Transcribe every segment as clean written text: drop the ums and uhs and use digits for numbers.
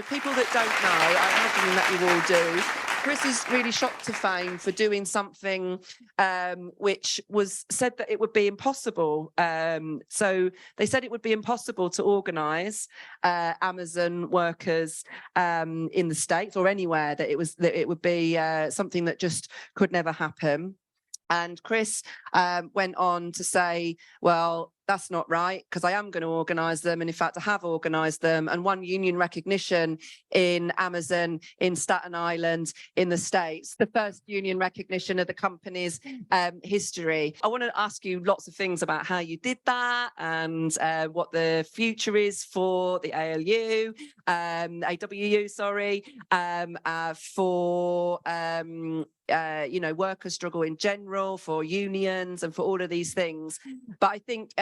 for people that don't know, I imagine that you all do, Chris is really shot to fame for doing something which was said that it would be impossible. So they said it would be impossible to organise Amazon workers in the States or anywhere, that it would be something that just could never happen. And Chris went on to say, well, that's not right, because I am going to organise them. And in fact, I have organised them and won union recognition in Amazon in Staten Island in the States, the first union recognition of the company's history. I want to ask you lots of things about how you did that and what the future is for the ALU, AWU, sorry, for you know, worker struggle in general, for unions and for all of these things. But I think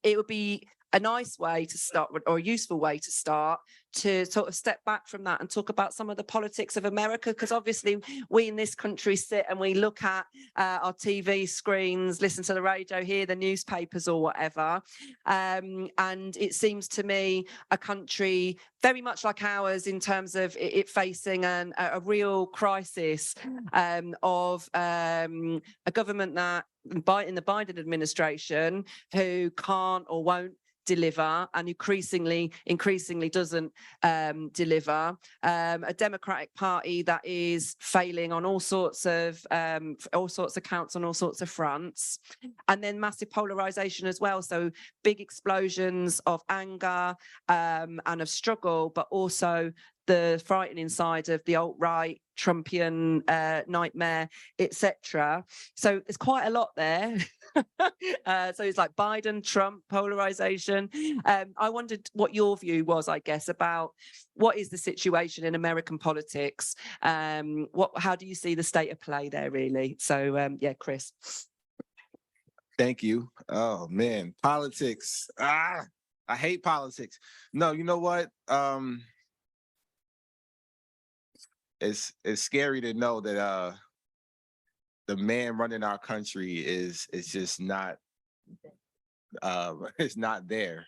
it would be a nice way to start, or a useful way to start, to sort of step back from that and talk about some of the politics of America, because obviously we in this country sit and we look at our TV screens, listen to the radio, hear the newspapers or whatever, and it seems to me a country very much like ours in terms of it facing a real crisis of a government that in the Biden administration who can't or won't deliver, and increasingly doesn't deliver, a Democratic Party that is failing on all sorts of counts on all sorts of fronts, and then massive polarization as well. So big explosions of anger and of struggle, but also the frightening side of the alt-right Trumpian nightmare, etc. So there's quite a lot there. So it's like Biden, Trump, polarization. I wondered what your view was, I guess, about what is the situation in American politics. How do you see the state of play there, really? So yeah, Chris. Thank you. Oh man, politics. I hate politics. No, you know what? It's scary to know that the man running our country is just not it's not there.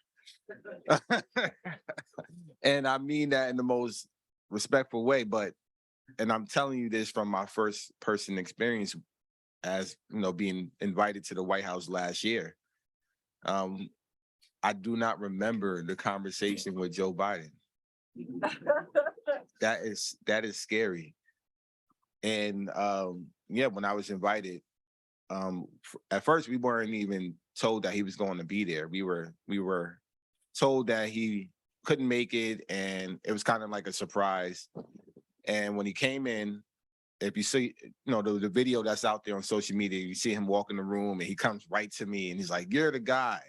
And I mean that in the most respectful way, and I'm telling you this from my first person experience as, you know, being invited to the White House last year. I do not remember the conversation with Joe Biden. That is scary. And yeah, when I was invited, at first we weren't even told that he was going to be there. We were told that he couldn't make it, and it was kind of like a surprise. And when he came in, if you see, you know, the video that's out there on social media, you see him walk in the room and he comes right to me and he's like, "You're the guy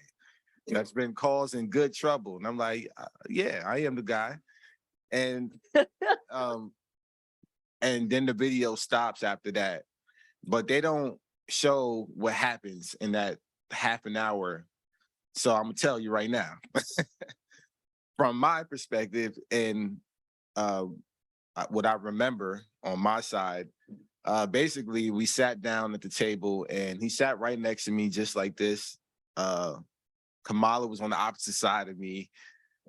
that's been causing good trouble." And I'm like, "Yeah, I am the guy." And and then the video stops after that, but they don't show what happens in that half an hour. So I'm gonna tell you right now, from my perspective and what I remember on my side, basically we sat down at the table and he sat right next to me just like this. Kamala was on the opposite side of me,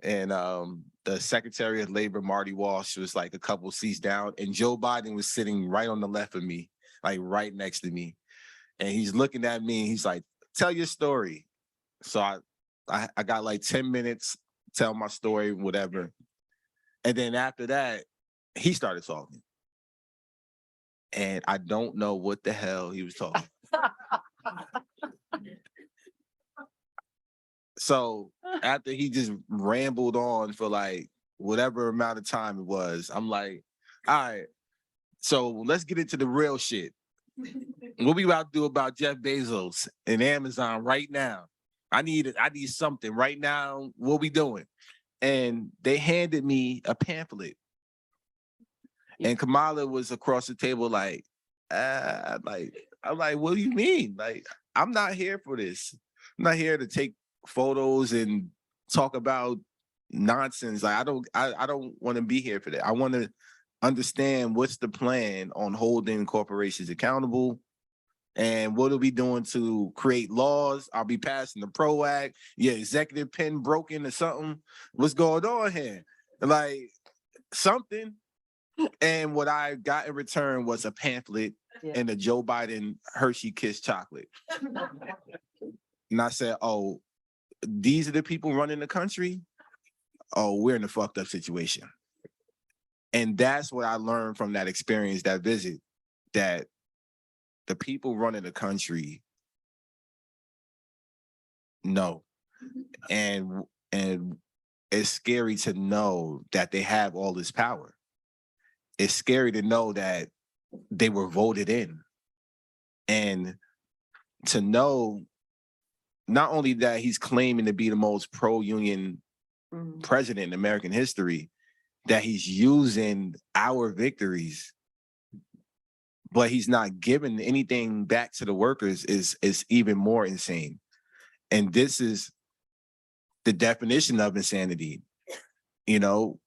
and the Secretary of Labor, Marty Walsh, was like a couple seats down, and Joe Biden was sitting right on the left of me, like right next to me. And he's looking at me and he's like, "Tell your story." So I got like 10 minutes, tell my story, whatever. And then after that, he started talking. And I don't know what the hell he was talking. So after he just rambled on for like whatever amount of time it was, I'm like, all right, so let's get into the real shit. What we about to do about Jeff Bezos and Amazon right now? I need something right now. What we doing? And they handed me a pamphlet. And Kamala was across the table like, I'm like, what do you mean? Like, I'm not here for this. I'm not here to take photos and talk about nonsense. Like, I don't want to be here for that. I want to understand what's the plan on holding corporations accountable, and what are we doing to create laws? I'll be passing the PRO Act. Yeah, executive pen broken or something. What's going on here? Like, something. And what I got in return was a pamphlet and a Joe Biden Hershey Kiss chocolate. And I said, oh, these are the people running the country? Oh, we're in a fucked up situation. And that's what I learned from that experience, that visit, that the people running the country know. And it's scary to know that they have all this power. It's scary to know that they were voted in. And to know not only that he's claiming to be the most pro-union president in American history, that he's using our victories, but he's not giving anything back to the workers is even more insane. And this is the definition of insanity, you know,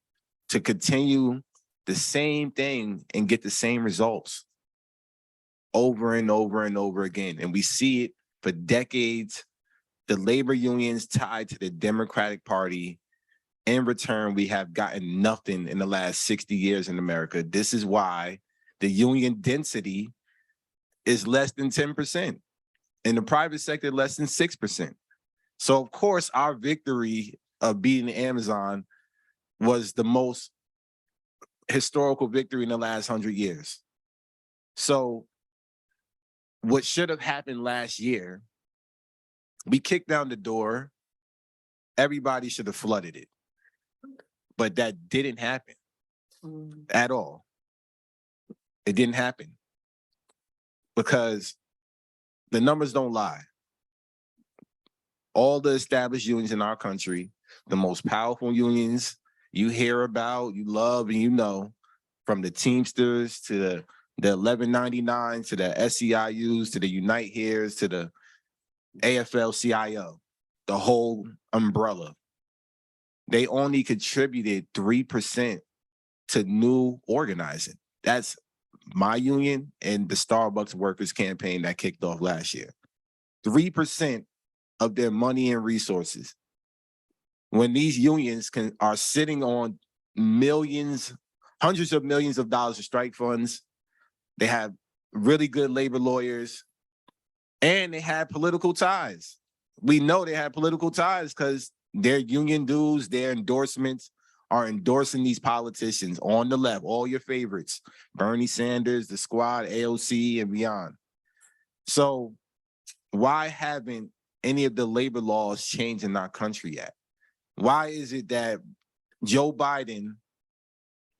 to continue the same thing and get the same results over and over and over again. And we see it for decades. The labor unions tied to the Democratic Party. In return, we have gotten nothing in the last 60 years in America. This is why the union density is less than 10%. In the private sector, less than 6%. So of course, our victory of beating Amazon was the most historical victory in the last 100 years. So what should have happened last year, we kicked down the door, everybody should have flooded it. But that didn't happen at all. It didn't happen because the numbers don't lie. All the established unions in our country, the most powerful unions you hear about, you love, and you know, from the Teamsters to the 1199 to the SEIUs to the Unite Here's to the AFL-CIO, the whole umbrella. They only contributed 3% to new organizing. That's my union and the Starbucks workers campaign that kicked off last year. 3% of their money and resources. When these unions are sitting on millions, hundreds of millions of dollars of strike funds, they have really good labor lawyers, and they have political ties. We know they have political ties because their union dues, their endorsements are endorsing these politicians on the left, all your favorites, Bernie Sanders, the Squad, AOC, and beyond. So why haven't any of the labor laws changed in our country yet? Why is it that Joe Biden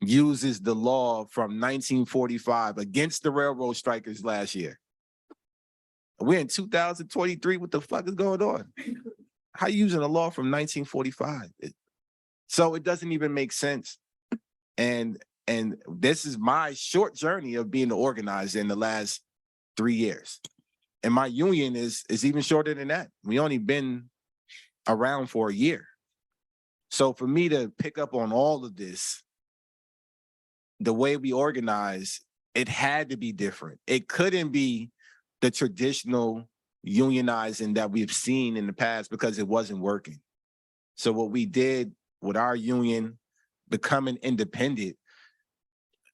uses the law from 1945 against the railroad strikers last year? We're in 2023. What the fuck is going on? How you using a law from 1945? So it doesn't even make sense. And this is my short journey of being an organizer in the last 3 years. And my union is even shorter than that. We only been around for a year. So for me to pick up on all of this, the way we organize, it had to be different. It couldn't be the traditional unionizing that we've seen in the past because it wasn't working. So what we did with our union becoming independent,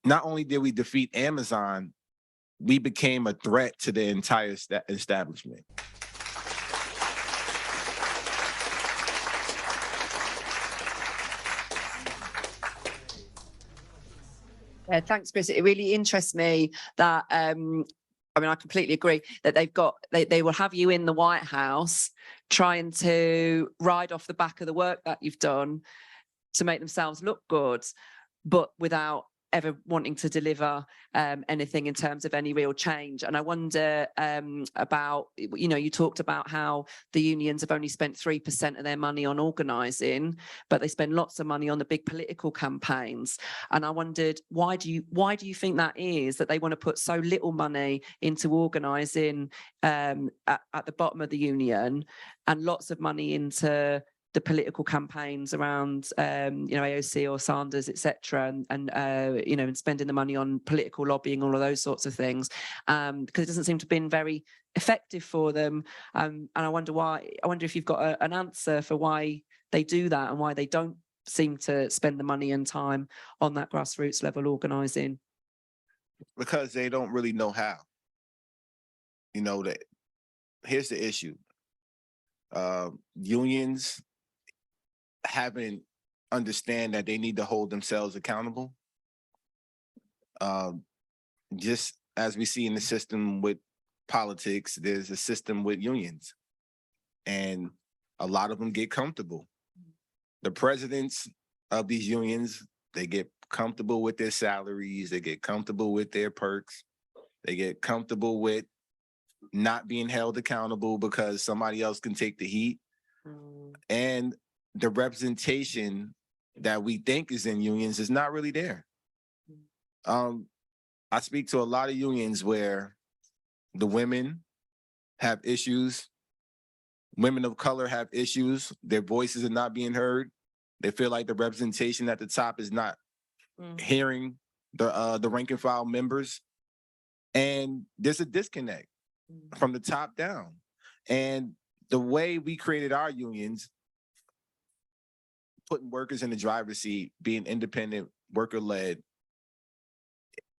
not only did we defeat Amazon, we became a threat to the entire establishment. Yeah, thanks, Chris. It really interests me that I mean, I completely agree that they will have you in the White House trying to ride off the back of the work that you've done to make themselves look good, but without ever wanting to deliver anything in terms of any real change. And I wonder about, you know, you talked about how the unions have only spent 3% of their money on organising, but they spend lots of money on the big political campaigns. And I wondered, why do you think that is, that they want to put so little money into organising at the bottom of the union and lots of money into the political campaigns around, you know, AOC or Sanders, etc., and you know, and spending the money on political lobbying, all of those sorts of things, because it doesn't seem to have been very effective for them. And I wonder why. I wonder if you've got an answer for why they do that and why they don't seem to spend the money and time on that grassroots level organising? Because they don't really know how. You know, that here's the issue. Unions haven't understand that they need to hold themselves accountable. Just as we see in the system with politics, there's a system with unions, and a lot of them get comfortable. The presidents of these unions, they get comfortable with their salaries, they get comfortable with their perks, they get comfortable with not being held accountable because somebody else can take the heat. And the representation that we think is in unions is not really there. I speak to a lot of unions where the women have issues, women of color have issues, their voices are not being heard. They feel like the representation at the top is not hearing the rank and file members. And there's a disconnect from the top down. And the way we created our unions, putting workers in the driver's seat, being independent, worker-led,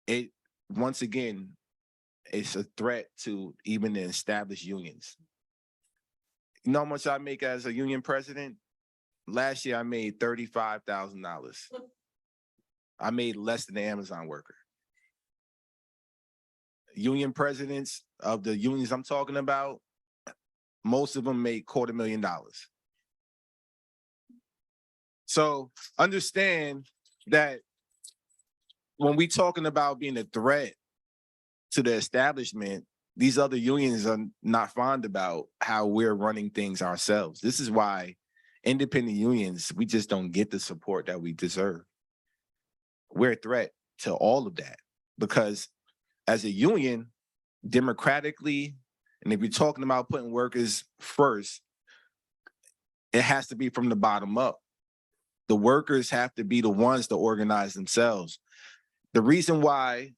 it, once again, it's a threat to even the established unions. You know how much I make as a union president? Last year, I made $35,000. I made less than an Amazon worker. Union presidents of the unions I'm talking about, most of them make $250,000. So understand that when we talking about being a threat to the establishment, these other unions are not fond about how we're running things ourselves. This is why independent unions, we just don't get the support that we deserve. We're a threat to all of that because as a union, democratically, and if you're talking about putting workers first, it has to be from the bottom up. The workers have to be the ones to organize themselves. The reason why,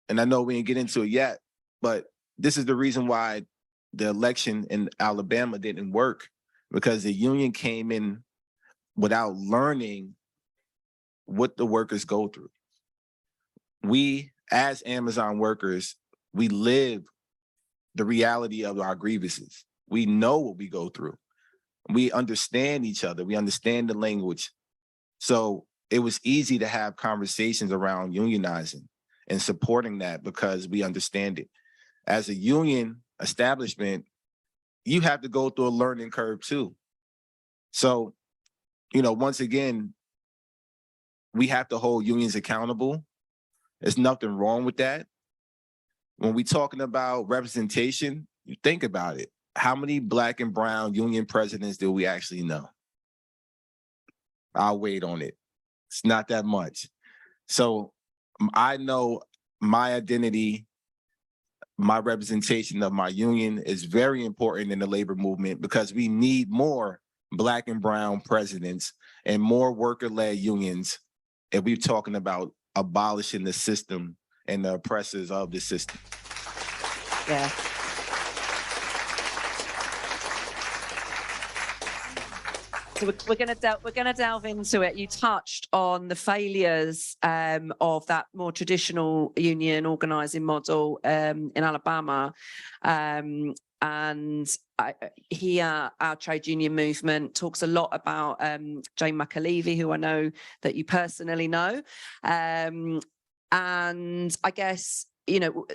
and I know we didn't get into it yet, but this is the reason why the election in Alabama didn't work, because the union came in without learning what the workers go through. We, as Amazon workers, we live the reality of our grievances. We know what we go through. We understand each other. We understand the language. So it was easy to have conversations around unionizing and supporting that because we understand it. As a union establishment, you have to go through a learning curve too. So, you know, once again, we have to hold unions accountable. There's nothing wrong with that. When we're talking about representation, you think about it. How many Black and brown union presidents do we actually know? I'll wait on it. It's not that much. So I know my identity, my representation of my union is very important in the labor movement because we need more Black and brown presidents and more worker-led unions if we're talking about abolishing the system and the oppressors of the system. Yeah. So we're going to delve into it. You touched on the failures of that more traditional union organising model in Alabama, and here our trade union movement talks a lot about Jane McAlevey, who I know that you personally know, and I guess, you know,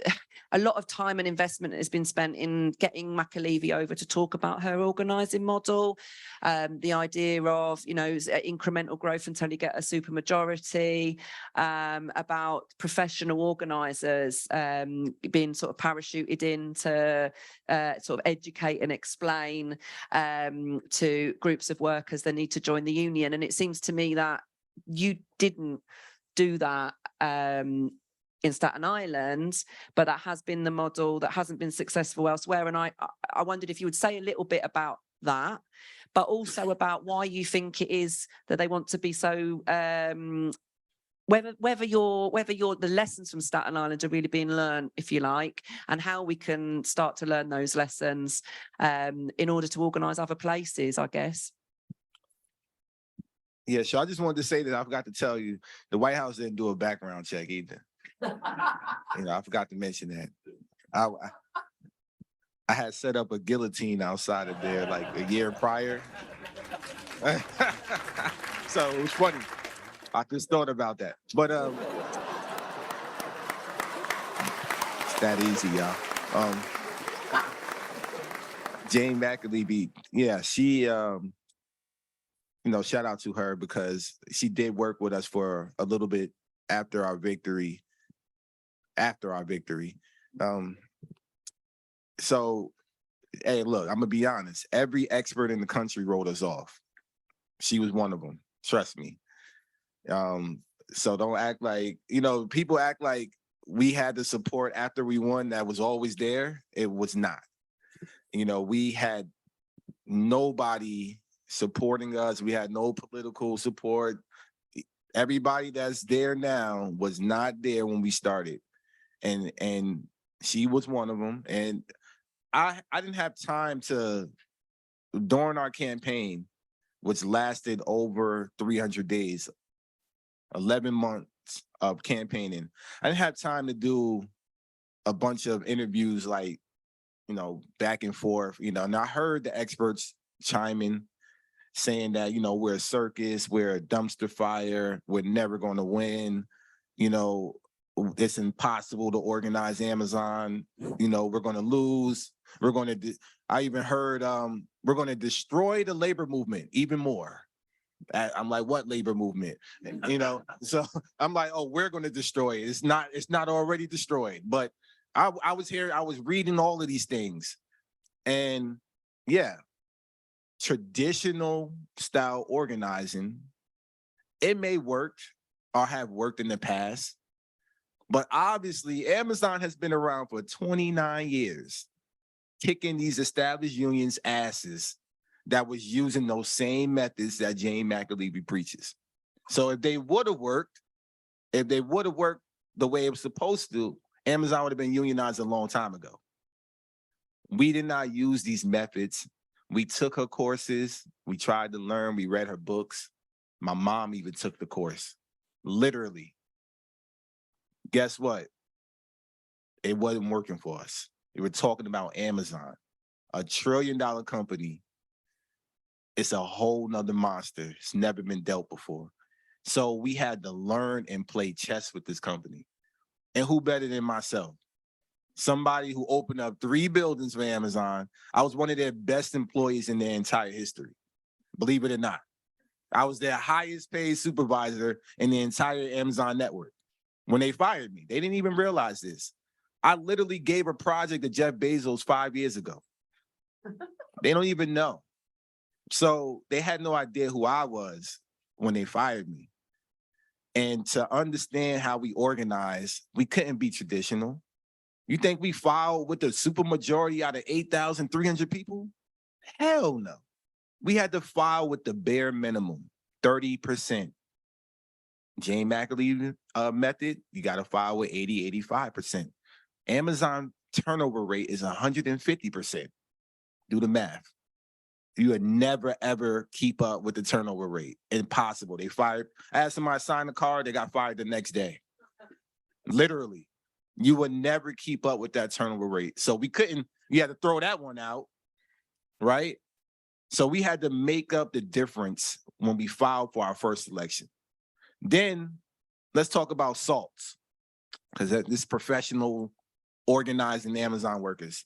a lot of time and investment has been spent in getting McAlevey over to talk about her organising model, the idea of, you know, incremental growth until you get a supermajority, about professional organisers being sort of parachuted in to sort of educate and explain to groups of workers they need to join the union. And it seems to me that you didn't do that in Staten Island, but that has been the model that hasn't been successful elsewhere. And I wondered if you would say a little bit about that, but also about why you think it is that they want to be so, whether the lessons from Staten Island are really being learned, if you like, and how we can start to learn those lessons in order to organise other places, I guess. Yeah, so I just wanted to say that I forgot to tell you, the White House didn't do a background check either. I forgot to mention that. I had set up a guillotine outside of there like a year prior. So it was funny. I just thought about that. But it's that easy, y'all. Jane McAlevey, yeah, she shout out to her because she did work with us for a little bit after our victory. So, hey, look, I'm gonna be honest. Every expert in the country wrote us off. She was one of them. Trust me. So don't act like, people act like we had the support after we won that was always there. It was not. We had nobody supporting us. We had no political support. Everybody that's there now was not there when we started. And she was one of them. And I didn't have time to, during our campaign, which lasted over 300 days, 11 months of campaigning, I didn't have time to do a bunch of interviews like, back and forth, and I heard the experts chime in saying that, we're a circus, we're a dumpster fire, we're never going to win, it's impossible to organize Amazon, we're going to lose, I even heard we're going to destroy the labor movement even more. I'm like, what labor movement? So I'm like, oh, we're going to destroy it. It's not already destroyed. But I was here, I was reading all of these things. And yeah, traditional style organizing, it may work or have worked in the past. But obviously, Amazon has been around for 29 years, kicking these established unions' asses that was using those same methods that Jane McAlevey preaches. So if they would have worked the way it was supposed to, Amazon would have been unionized a long time ago. We did not use these methods. We took her courses. We tried to learn. We read her books. My mom even took the course, literally. Guess what? It wasn't working for us. We were talking about Amazon, a $1 trillion company. It's a whole nother monster. It's never been dealt before. So we had to learn and play chess with this company. And who better than myself? Somebody who opened up 3 buildings for Amazon. I was one of their best employees in their entire history. Believe it or not. I was their highest paid supervisor in the entire Amazon network. When they fired me, they didn't even realize this. I literally gave a project to Jeff Bezos 5 years ago. They don't even know. So they had no idea who I was when they fired me. And to understand how we organize, we couldn't be traditional. You think we filed with the supermajority out of 8,300 people? Hell no. We had to file with the bare minimum, 30%. Jane McAlevey method, you got to file with 80, 85%. Amazon turnover rate is 150%. Do the math. You would never, ever keep up with the turnover rate. Impossible. They fired. I had somebody sign a card, they got fired the next day. Literally. You would never keep up with that turnover rate. So you had to throw that one out, right? So we had to make up the difference when we filed for our first election. Then let's talk about SALTs, because this professional organizing Amazon workers.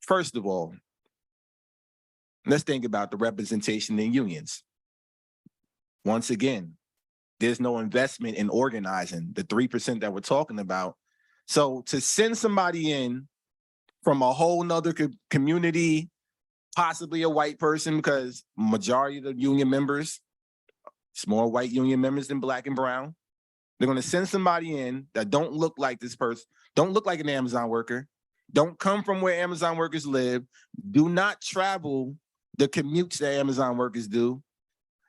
First of all, let's think about the representation in unions. Once again, there's no investment in organizing, the 3% that we're talking about. So to send somebody in from a whole nother community, possibly a white person, because majority of the union members, it's more white union members than black and brown. They're going to send somebody in that don't look like this person, don't look like an Amazon worker, don't come from where Amazon workers live, do not travel the commutes that Amazon workers do,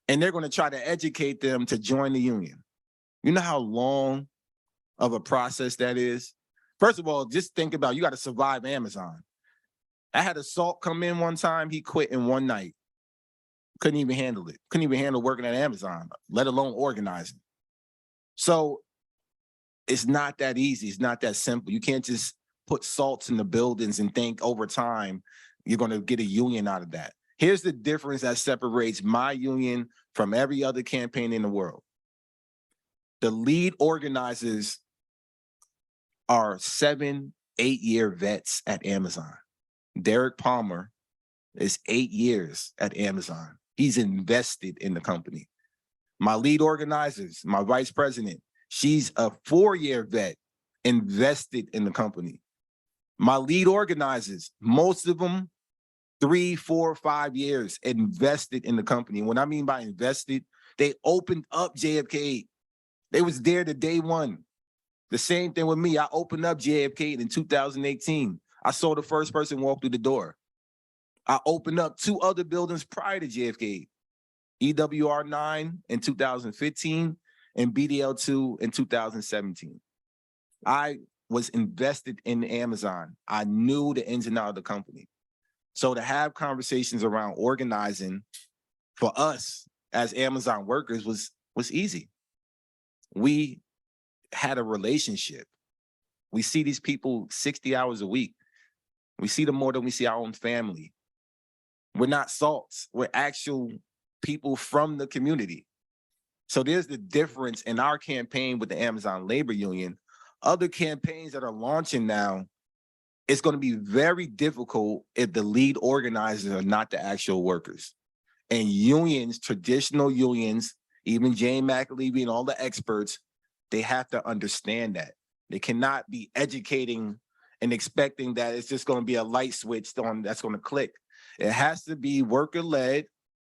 and they're going to try to educate them to join the union. You know how long of a process that is? First of all, just think about, you got to survive Amazon. I had a SALT come in one time, he quit in one night. Couldn't even handle it. Couldn't even handle working at Amazon, let alone organizing. So it's not that easy. It's not that simple. You can't just put salts in the buildings and think over time you're going to get a union out of that. Here's the difference that separates my union from every other campaign in the world. The lead organizers are 7-8 year vets at Amazon. Derek Palmer is 8 years at Amazon. He's invested in the company. My lead organizers, my vice president, she's a 4-year vet, invested in the company. My lead organizers, most of them 3, 4, 5 years invested in the company. What I mean by invested, they opened up JFK. They was there to day one. The same thing with me. I opened up JFK in 2018. I saw the first person walk through the door. I opened up 2 other buildings prior to JFK, EWR 9 in 2015 and BDL 2 in 2017. I was invested in Amazon. I knew the ins and outs of the company. So to have conversations around organizing for us as Amazon workers was easy. We had a relationship. We see these people 60 hours a week. We see them more than we see our own family. We're not salts. We're actual people from the community. So there's the difference in our campaign with the Amazon Labor Union. Other campaigns that are launching now, it's going to be very difficult if the lead organizers are not the actual workers. And unions, traditional unions, even Jane McAlevey and all the experts, they have to understand that. They cannot be educating and expecting that it's just going to be a light switch on that's going to click. It has to be worker-led,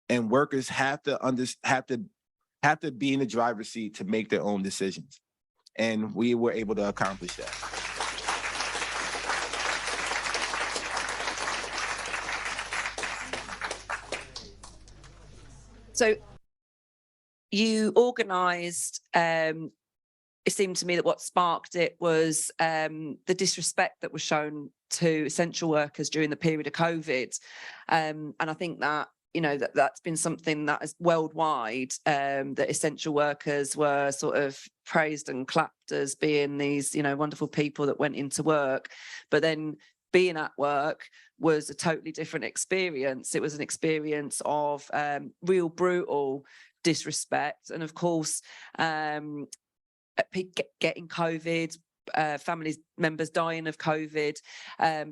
and workers have to be in the driver's seat to make their own decisions. And we were able to accomplish that. So you organised, it seemed to me that what sparked it was the disrespect that was shown to essential workers during the period of COVID. And I think that, you know, that's been something that is worldwide, that essential workers were sort of praised and clapped as being these, you know, wonderful people that went into work. But then being at work was a totally different experience. It was an experience of real brutal disrespect. And of course, getting COVID, family members dying of COVID,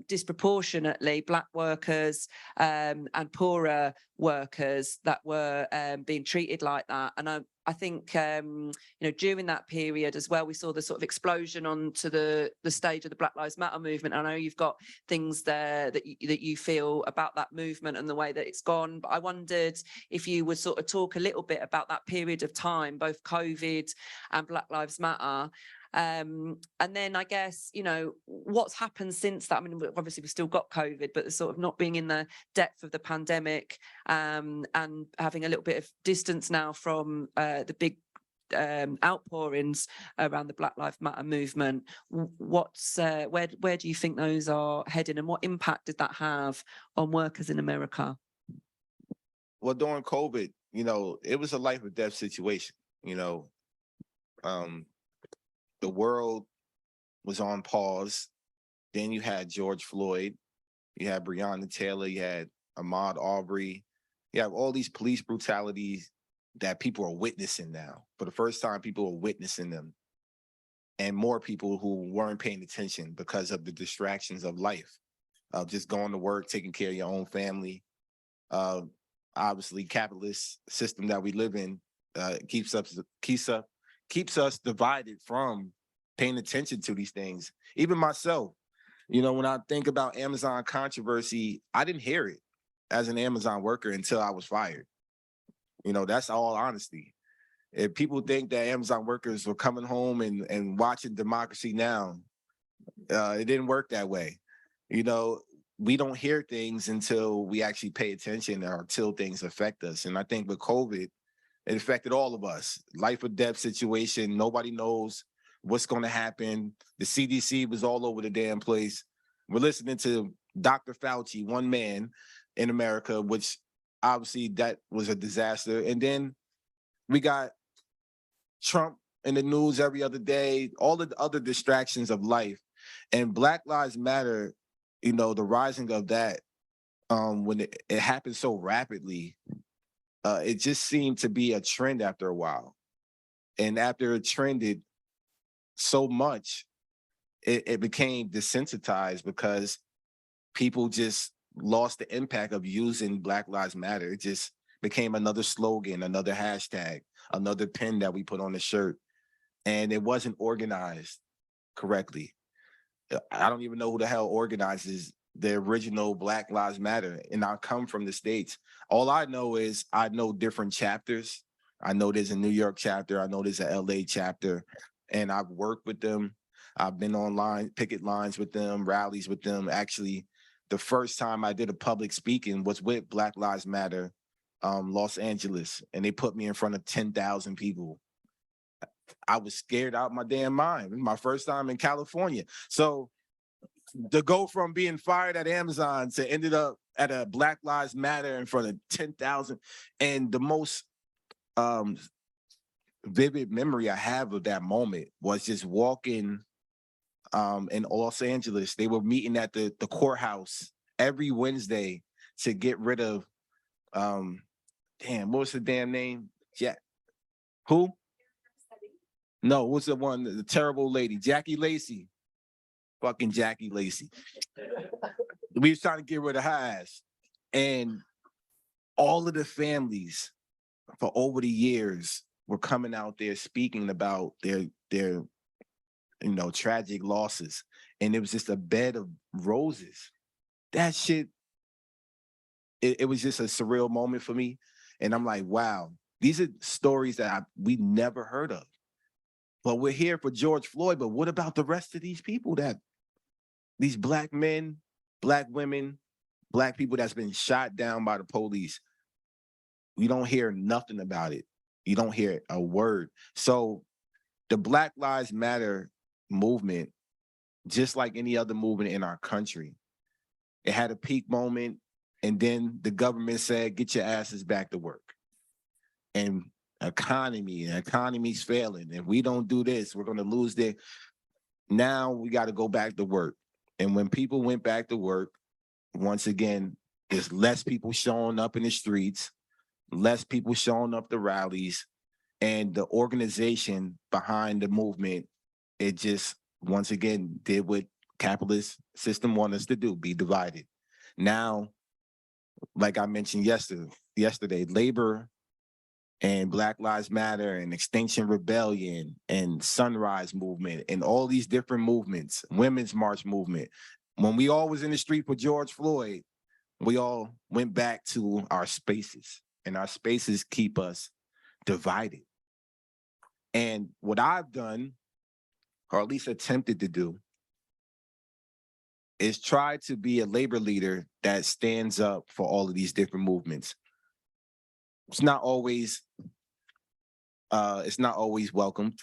disproportionately Black workers and poorer workers that were being treated like that. And I think, you know, during that period as well, we saw the sort of explosion onto the stage of the Black Lives Matter movement. I know you've got things there that you feel about that movement and the way that it's gone, but I wondered if you would sort of talk a little bit about that period of time, both COVID and Black Lives Matter. And then I guess, you know, what's happened since that? I mean, obviously we've still got COVID, but sort of not being in the depth of the pandemic, and having a little bit of distance now from the big outpourings around the Black Lives Matter movement. What's where do you think those are heading, and what impact did that have on workers in America? Well, during COVID, you know, it was a life or death situation. You know, the world was on pause. Then you had George Floyd, you had Breonna Taylor, you had Ahmaud Arbery. You have all these police brutalities that people are witnessing now. For the first time, people are witnessing them. And more people who weren't paying attention because of the distractions of life, of just going to work, taking care of your own family. Obviously, capitalist system that we live in keeps us divided from paying attention to these things. Even myself, you know, when I think about Amazon controversy, I didn't hear it as an Amazon worker until I was fired. You know, that's all honesty. If people think that Amazon workers were coming home and watching Democracy Now!, it didn't work that way. You know, we don't hear things until we actually pay attention or until things affect us. And I think with COVID, it affected all of us. Life or death situation. Nobody knows what's going to happen. The CDC was all over the damn place. We're listening to Dr. Fauci, one man in America, which obviously that was a disaster. And then we got Trump in the news every other day, all the other distractions of life. And Black Lives Matter, you know, the rising of that, when it happened so rapidly, it just seemed to be a trend after a while. And after it trended so much, it became desensitized because people just lost the impact of using Black Lives Matter. It just became another slogan, another hashtag, another pin that we put on the shirt. And it wasn't organized correctly. I don't even know who the hell organizes the original Black Lives Matter. And I come from the States. All I know is I know different chapters. I know there's a New York chapter. I know there's a LA chapter. And I've worked with them. I've been online, picket lines with them, rallies with them. Actually, the first time I did a public speaking was with Black Lives Matter, Los Angeles. And they put me in front of 10,000 people. I was scared out of my damn mind. It was my first time in California. So to go from being fired at Amazon to ended up at a Black Lives Matter in front of 10,000, and the most vivid memory I have of that moment was just walking in Los Angeles. They were meeting at the courthouse every Wednesday to get rid of what was the damn name? Yeah. Who? No, what's the one? The terrible lady, Jackie Lacey. Fucking Jackie Lacey. We was trying to get rid of her ass. And all of the families for over the years were coming out there speaking about their tragic losses. And it was just a bed of roses. That shit, it was just a surreal moment for me. And I'm like, wow, these are stories that we never heard of. But we're here for George Floyd, but what about the rest of these people, these Black men, Black women, Black people that's been shot down by the police? We don't hear nothing about it. You don't hear a word. So the Black Lives Matter movement, just like any other movement in our country, it had a peak moment, and then the government said, get your asses back to work. And economy's failing. If we don't do this, we're going to lose now we got to go back to work. And when people went back to work, once again, there's less people showing up in the streets, less people showing up to rallies, and the organization behind the movement, it just, once again, did what capitalist system wants us to do, be divided. Now, like I mentioned yesterday, labor and Black Lives Matter and Extinction Rebellion and Sunrise Movement and all these different movements, Women's March Movement. When we all was in the street for George Floyd, we all went back to our spaces, and our spaces keep us divided. And what I've done, or at least attempted to do, is try to be a labor leader that stands up for all of these different movements. It's not always welcomed.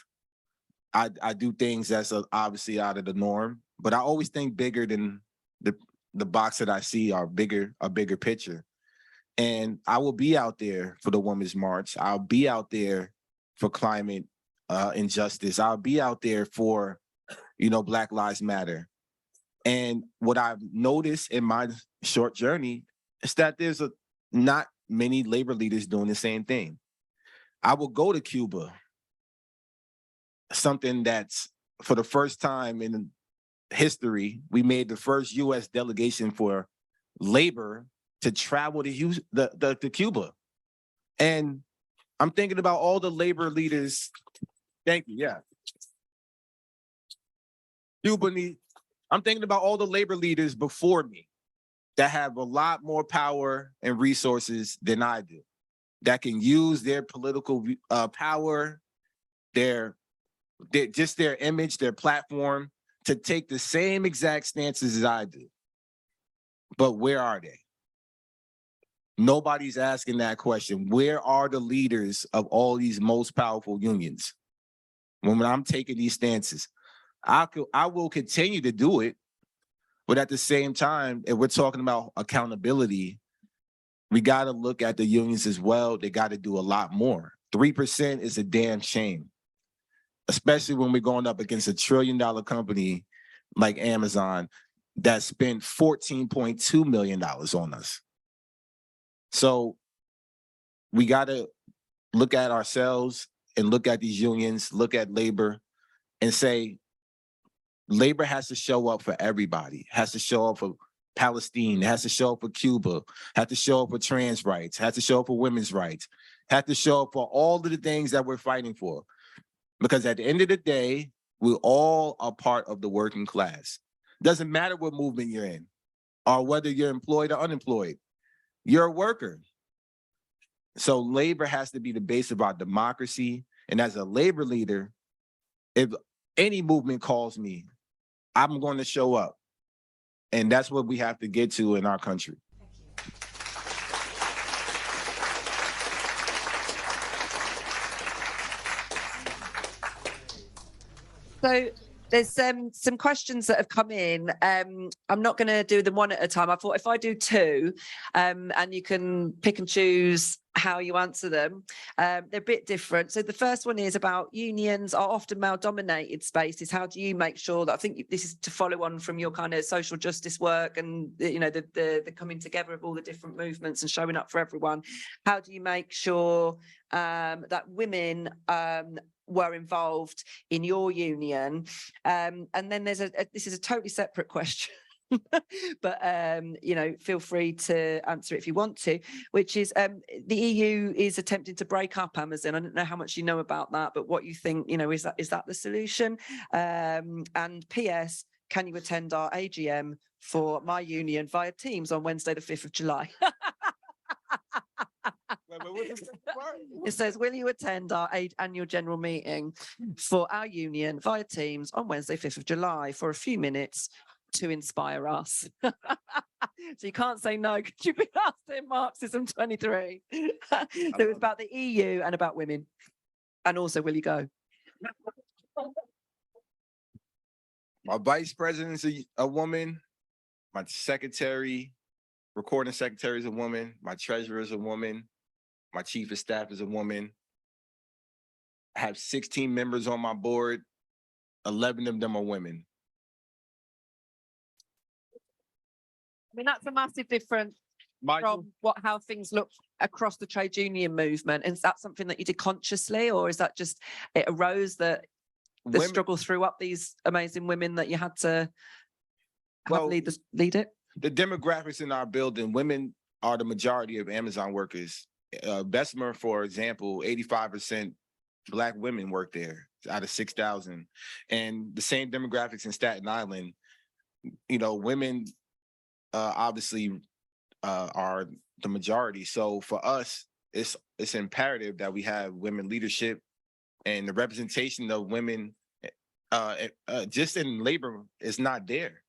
I do things that's obviously out of the norm, but I always think bigger than the box that I see, a bigger picture. And I will be out there for the Women's March. I'll be out there for climate injustice. I'll be out there for, Black Lives Matter. And what I've noticed in my short journey is that there's not many labor leaders doing the same thing. I will go to Cuba, something that's, for the first time in history, we made the first U.S. delegation for labor to travel to Cuba. And I'm thinking about all the labor leaders. Thank you, yeah. I'm thinking about all the labor leaders before me that have a lot more power and resources than I do, that can use their political power, their image, their platform, to take the same exact stances as I do. But where are they? Nobody's asking that question. Where are the leaders of all these most powerful unions? When I'm taking these stances, I will continue to do it. But at the same time, if we're talking about accountability, we got to look at the unions as well. They got to do a lot more. 3% is a damn shame, especially when we're going up against $1 trillion company like Amazon that spent $14.2 million on us. So we got to look at ourselves and look at these unions, look at labor and say, labor has to show up for everybody, has to show up for Palestine, has to show up for Cuba, has to show up for trans rights, has to show up for women's rights, has to show up for all of the things that we're fighting for. Because at the end of the day, we all are part of the working class. Doesn't matter what movement you're in or whether you're employed or unemployed, you're a worker. So labor has to be the base of our democracy. And as a labor leader, if any movement calls me, I'm going to show up. And that's what we have to get to in our country. So there's some questions that have come in. I'm not going to do them one at a time. I thought if I do two, and you can pick and choose how you answer them, they're a bit different. So the first one is about unions are often male-dominated spaces. How do you make sure that, I think this is to follow on from your kind of social justice work and the coming together of all the different movements and showing up for everyone. How do you make sure that women were involved in your union? And then there's this is a totally separate question. But feel free to answer it if you want to, which is the EU is attempting to break up Amazon. I don't know how much you know about that, but what you think, is that the solution? And PS, can you attend our AGM for my union via Teams on Wednesday the 5th of July? It says, will you attend our annual general meeting for our union via Teams on Wednesday 5th of July for a few minutes to inspire us? So you can't say no because you've been asked in Marxism 23. So it's about the EU and about women. And also, will you go? My vice president's a woman. My recording secretary is a woman. My treasurer is a woman. My chief of staff is a woman. I have 16 members on my board. 11 of them are women. I mean, that's a massive difference from how things look across the trade union movement. Is that something that you did consciously, or is that just it arose that the struggle threw up these amazing women that you had to lead it? The demographics in our building, women are the majority of Amazon workers. Bessemer, for example, 85% Black women work there out of 6,000. And the same demographics in Staten Island, women obviously are the majority. So for us, it's imperative that we have women leadership, and the representation of women just in labor is not there.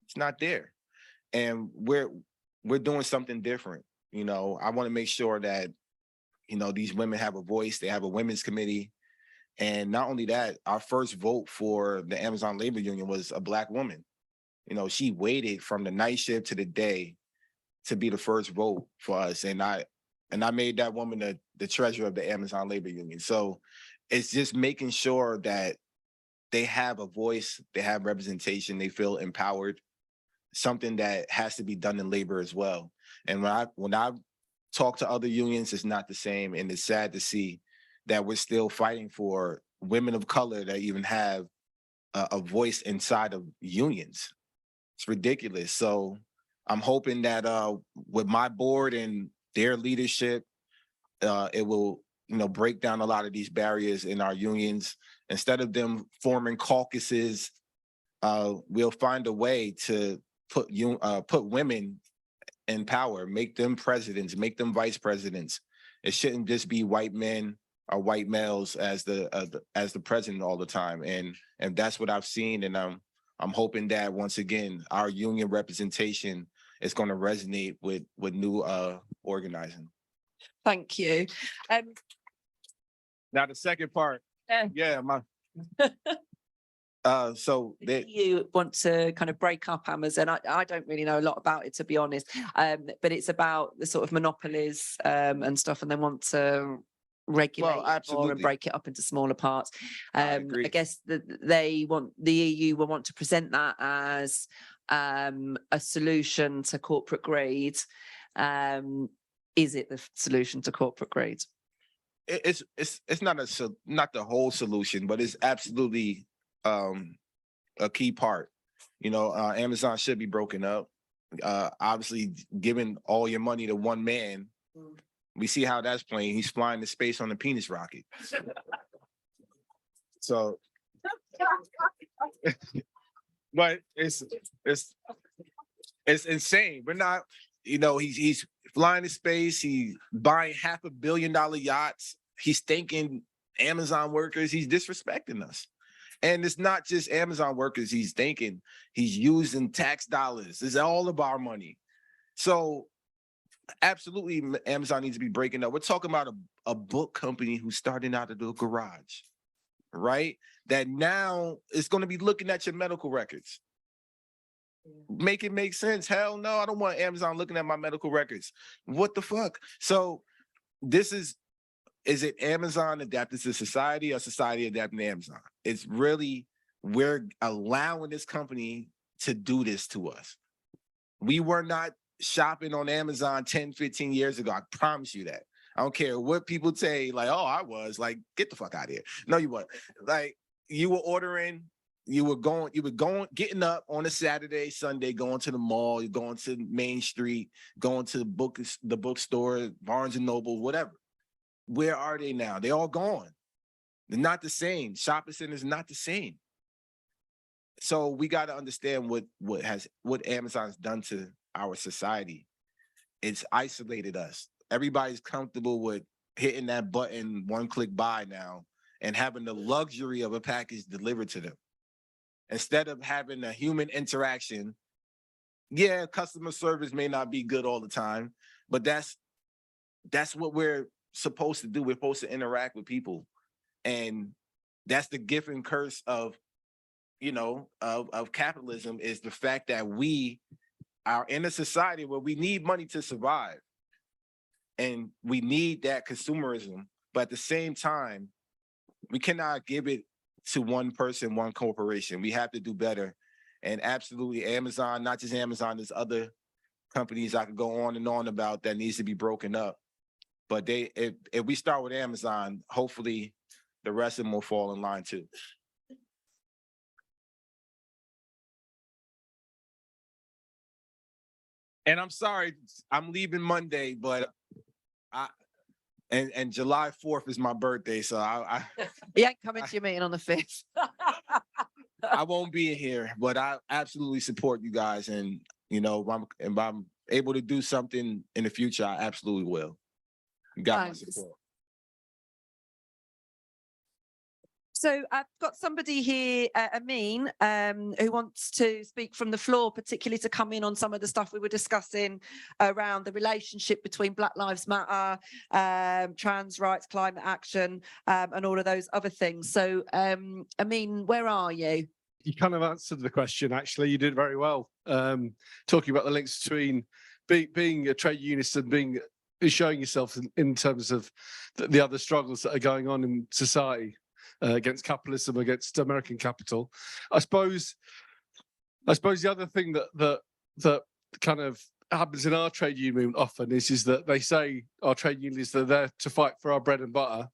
It's not there. And we're doing something different. I want to make sure that, these women have a voice. They have a women's committee. And not only that, our first vote for the Amazon Labor Union was a Black woman. She waited from the night shift to the day to be the first vote for us. And I made that woman the treasurer of the Amazon Labor Union. So it's just making sure that they have a voice, they have representation, they feel empowered, something that has to be done in labor as well. And when I talk to other unions, it's not the same. And it's sad to see that we're still fighting for women of color that even have a voice inside of unions. It's ridiculous. So I'm hoping that with my board and their leadership, it will, break down a lot of these barriers in our unions. Instead of them forming caucuses, we'll find a way to put women in power, make them presidents, make them vice presidents. It shouldn't just be white men or white males as the president all the time. And that's what I've seen. And I'm hoping that once again, our union representation is going to resonate with new organizing. Thank you. Now the second part, So The they, EU want to kind of break up Amazon. I don't really know a lot about it, to be honest, but it's about the sort of monopolies and stuff, and they want to regulate it more and absolutely. break it up into smaller parts. I agree. I guess the EU will want to present that as a solution to corporate greed. Is it the solution to corporate greed? It's not not the whole solution, but it's absolutely a key part. You know, Amazon should be broken up. Obviously, giving all your money to one man, we see how that's playing. He's flying to space on a penis rocket. So, but it's insane. We're not, you know, he's flying to space. He's buying $500 million yachts. He's thanking Amazon workers. He's disrespecting us. And it's not just Amazon workers he's thinking. He's using tax dollars. It's all of our money. So absolutely, Amazon needs to be breaking up. We're talking about a book company who's starting out of the garage, right? That now is going to be looking at your medical records. Make it make sense. Hell no, I don't want Amazon looking at my medical records. What the fuck? So this is it Amazon adapted to society or society adapting to Amazon? It's really, we're allowing this company to do this to us. We were not shopping on Amazon 10, 15 years ago. I promise you that. I don't care what people say, like, oh, I was like, get the fuck out of here. No, you weren't. Like, you were ordering, you were getting up on a Saturday, Sunday, going to the mall, you're going to Main Street, going to the bookstore, Barnes and Noble, whatever. Where are they now? They're all gone. They're not the same. Shopping centers are not the same. So we got to understand what Amazon's done to our society. It's isolated us. Everybody's comfortable with hitting that button, one-click buy now, and having the luxury of a package delivered to them. Instead of having a human interaction, yeah, customer service may not be good all the time, but that's what we're supposed to do. We're supposed to interact with people, and that's the gift and curse of, you know, of capitalism, is the fact that we are in a society where we need money to survive, and we need that consumerism, but at the same time, we cannot give it to one person, one corporation. We have to do better. And absolutely, Amazon, not just Amazon, there's other companies I could go on and on about that needs to be broken up. But if we start with Amazon, hopefully the rest of them will fall in line too. And I'm sorry, I'm leaving Monday, but and July 4th is my birthday, so He ain't coming to your meeting on the 5th. I won't be here, but I absolutely support you guys, and you know, if I'm able to do something in the future, I absolutely will. You got Thanks. my support. So I've got somebody here, Amin, who wants to speak from the floor, particularly to come in on some of the stuff we were discussing around the relationship between Black Lives Matter, trans rights, climate action, and all of those other things. So, Amin, where are you? You kind of answered the question, actually. You did very well, talking about the links between being a trade unionist and showing yourself in terms of the other struggles that are going on in society. Against capitalism, against American capital. I suppose the other thing that kind of happens in our trade union movement often is that they say our trade unions are there to fight for our bread and butter,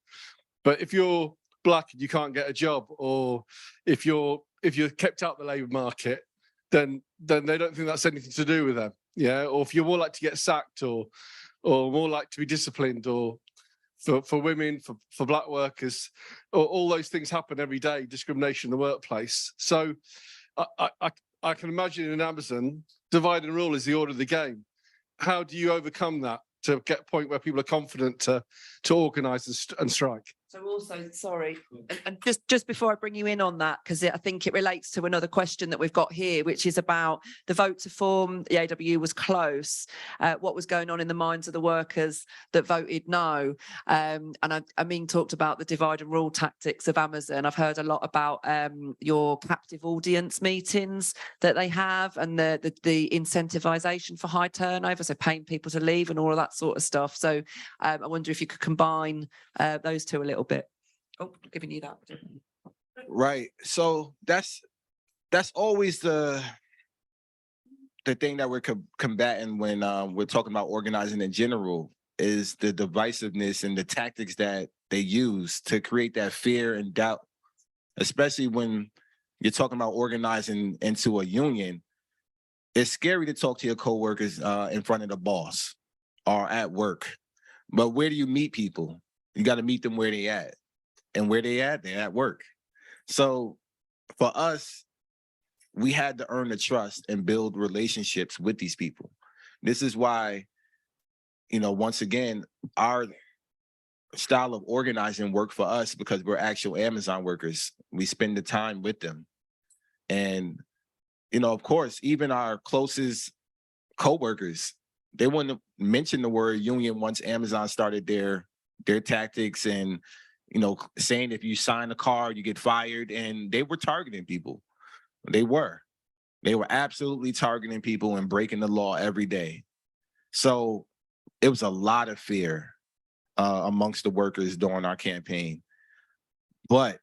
but if you're black and you can't get a job, or if you're kept out of the labour market, then they don't think that's anything to do with them. Yeah, or if you're more like to get sacked, or more like to be disciplined, or for women, for black workers, all those things happen every day, discrimination in the workplace. So I can imagine in Amazon, divide and rule is the order of the game. How do you overcome that to get a point where people are confident to organise and strike? So also, sorry, and just before I bring you in on that, because I think it relates to another question that we've got here, which is about the vote to form the AWU was close. What was going on in the minds of the workers that voted no? And I mean, talked about the divide and rule tactics of Amazon. I've heard a lot about your captive audience meetings that they have, and the incentivization for high turnover, so paying people to leave and all of that sort of stuff. So I wonder if you could combine those two a little bit. Oh, giving you that. Right. So that's always the thing that we're combating when we're talking about organizing in general, is the divisiveness and the tactics that they use to create that fear and doubt, especially when you're talking about organizing into a union. It's scary to talk to your coworkers in front of the boss or at work. But where do you meet people? You got to meet them where they at. And where they at? They're at work. So for us, we had to earn the trust and build relationships with these people. This is why, once again, our style of organizing worked for us, because we're actual Amazon workers. We spend the time with them. And, of course, even our closest coworkers, they wouldn't mention the word union once Amazon started their tactics and, saying if you sign a card, you get fired. And they were targeting people. They were absolutely targeting people and breaking the law every day. So it was a lot of fear amongst the workers during our campaign. But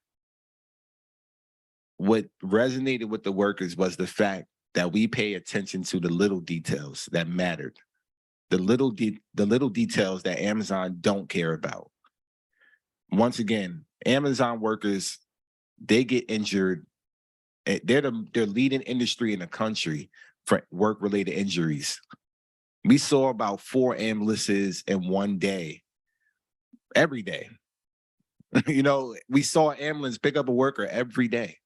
what resonated with the workers was the fact that we pay attention to the little details that mattered. The little details that Amazon don't care about. Once again, Amazon workers, they get injured. They're the leading industry in the country for work-related injuries. We saw about 4 ambulances in one day, every day. We saw an ambulance pick up a worker every day.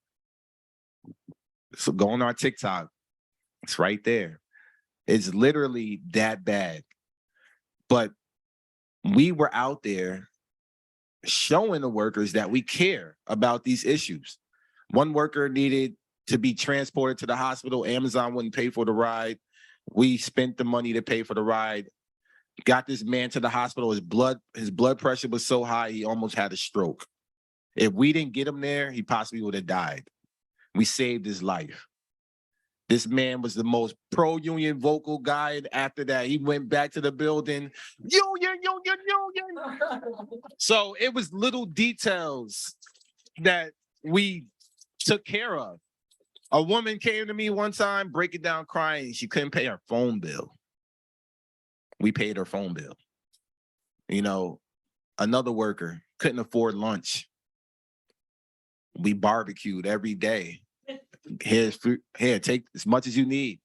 So go on our TikTok, it's right there. It's literally that bad. But we were out there showing the workers that we care about these issues. One worker needed to be transported to the hospital. Amazon wouldn't pay for the ride. We spent the money to pay for the ride. Got this man to the hospital. His blood pressure was so high, he almost had a stroke. If we didn't get him there, he possibly would have died. We saved his life. This man was the most pro-union vocal guy. And after that, he went back to the building, union. So it was little details that we took care of. A woman came to me one time, breaking down crying. She couldn't pay her phone bill. We paid her phone bill. Another worker couldn't afford lunch. We barbecued every day. Here's food. Here, take as much as you need.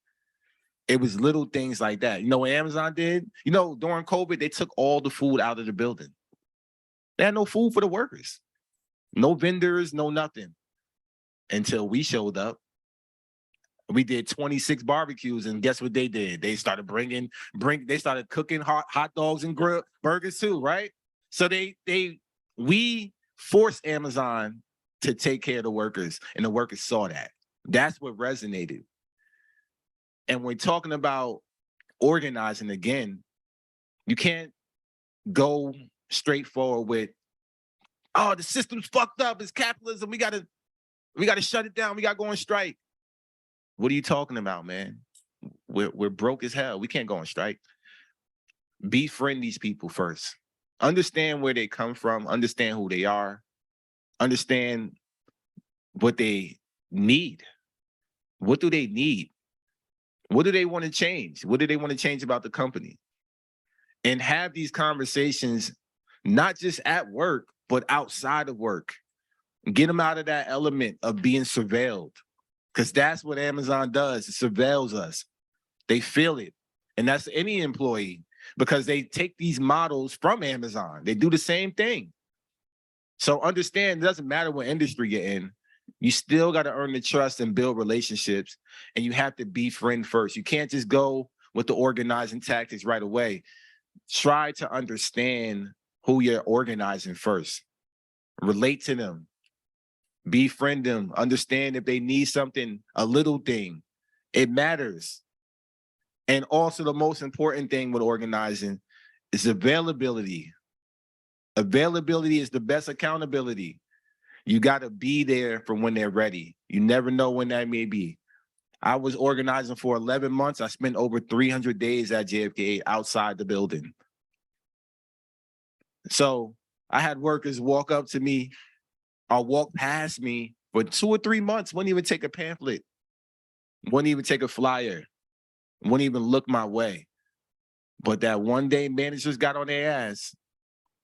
It was little things like that. What Amazon did? During COVID, they took all the food out of the building. They had no food for the workers. No vendors, no nothing. Until we showed up. We did 26 barbecues, and guess what they did? They started they started cooking hot dogs and grill burgers too, right? So we forced Amazon to take care of the workers, and the workers saw that. That's what resonated. And we're talking about organizing again. You can't go straight forward with, oh, the system's fucked up. It's capitalism. We gotta shut it down. We gotta go on strike. What are you talking about, man? We're broke as hell. We can't go on strike. Befriend these people first. Understand where they come from. Understand who they are. Understand what they need. What do they need? What do they want to change? What do they want to change about the company? And have these conversations, not just at work, but outside of work. Get them out of that element of being surveilled. Because that's what Amazon does. It surveils us. They feel it. And that's any employee, because they take these models from Amazon. They do the same thing. So understand, it doesn't matter what industry you're in. You still got to earn the trust and build relationships. And you have to befriend first. You can't just go with the organizing tactics right away. Try to understand who you're organizing first. relate to them, befriend them, understand if they need something, a little thing. It matters. And also the most important thing with organizing is availability. Availability is the best accountability. You got to be there for when they're ready. You never know when that may be. I was organizing for 11 months. I spent over 300 days at JFK outside the building. So I had workers walk up to me or walk past me for 2 or 3 months, wouldn't even take a pamphlet, wouldn't even take a flyer, wouldn't even look my way. But that one day managers got on their ass.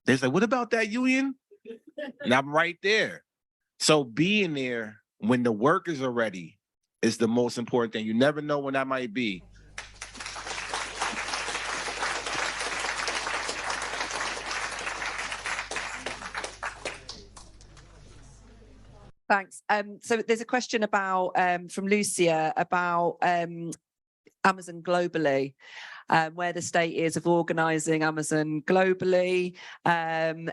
They said, what about that union? And I'm right there. So being there when the workers are ready is the most important thing. You never know when that might be. Thanks. So there's a question about from Lucia about Amazon globally, where the state is of organising Amazon globally.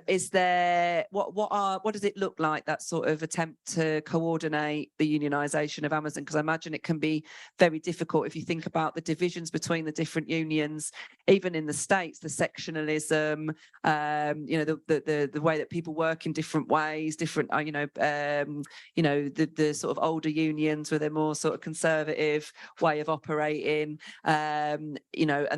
Is there what does it look like, that sort of attempt to coordinate the unionisation of Amazon? Because I imagine it can be very difficult if you think about the divisions between the different unions, even in the States, the sectionalism, the way that people work in different ways, different, the sort of older unions with a more sort of conservative way of operating, and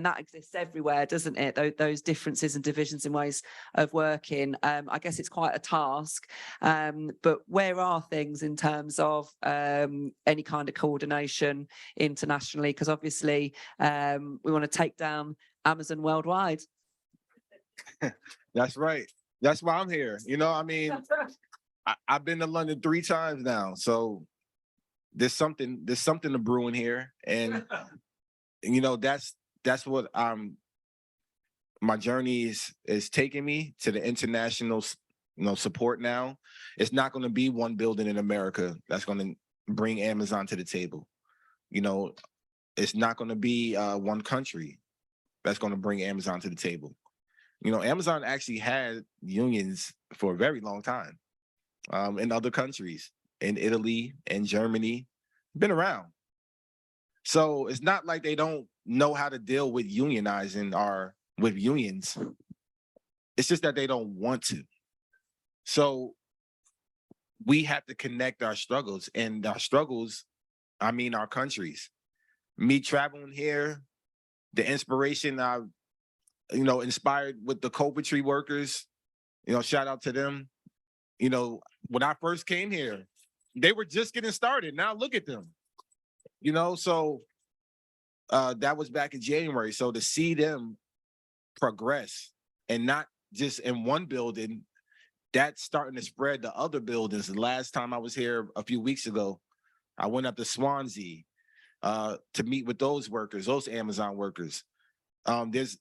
that exists everywhere, doesn't it? Those differences and divisions in ways of working. I guess it's quite a task, but where are things in terms of any kind of coordination internationally? Because obviously we want to take down Amazon worldwide. That's right. That's why I'm here. I mean, I've been to London 3 times now, so there's something to brewing here, and that's what my journey is taking me to, the international support now. It's not going to be one building in America that's going to bring Amazon to the table. It's not going to be one country that's going to bring Amazon to the table. Amazon actually had unions for a very long time in other countries, in Italy and Germany, been around. So it's not like they don't know how to deal with unionizing or with unions. It's just that they don't want to. So we have to connect our struggles, and our struggles, I mean our countries. Me traveling here, the inspiration I've, inspired with the Coventry workers, shout out to them. When I first came here, they were just getting started. Now look at them. So that was back in January. So to see them progress, and not just in one building, that's starting to spread to other buildings. The last time I was here a few weeks ago, I went up to Swansea to meet with those workers, those Amazon workers. There's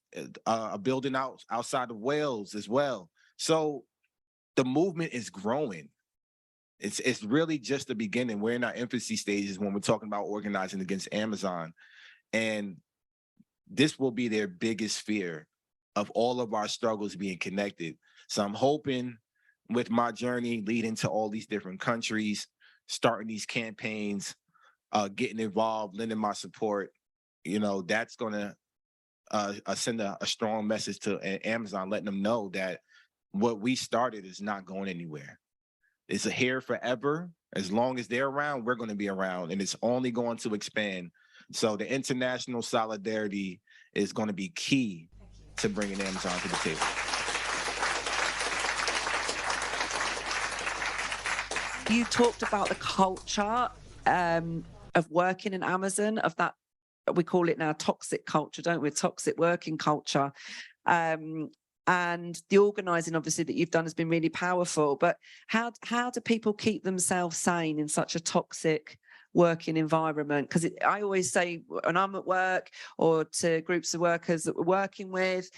a building outside of Wales as well. So the movement is growing. It's really just the beginning. We're in our infancy stages when we're talking about organizing against Amazon. And this will be their biggest fear, of all of our struggles being connected. So I'm hoping with my journey leading to all these different countries, starting these campaigns, getting involved, lending my support, that's going to send a strong message to Amazon, letting them know that what we started is not going anywhere. It's here forever. As long as they're around, we're going to be around, and it's only going to expand. So the international solidarity is going to be key to bringing Amazon to the table. You talked about the culture of working in Amazon, of that, we call it now toxic culture, don't we? Toxic working culture. And the organising, obviously, that you've done has been really powerful. But how do people keep themselves sane in such a toxic working environment? Because I always say, when I'm at work or to groups of workers that we're working with,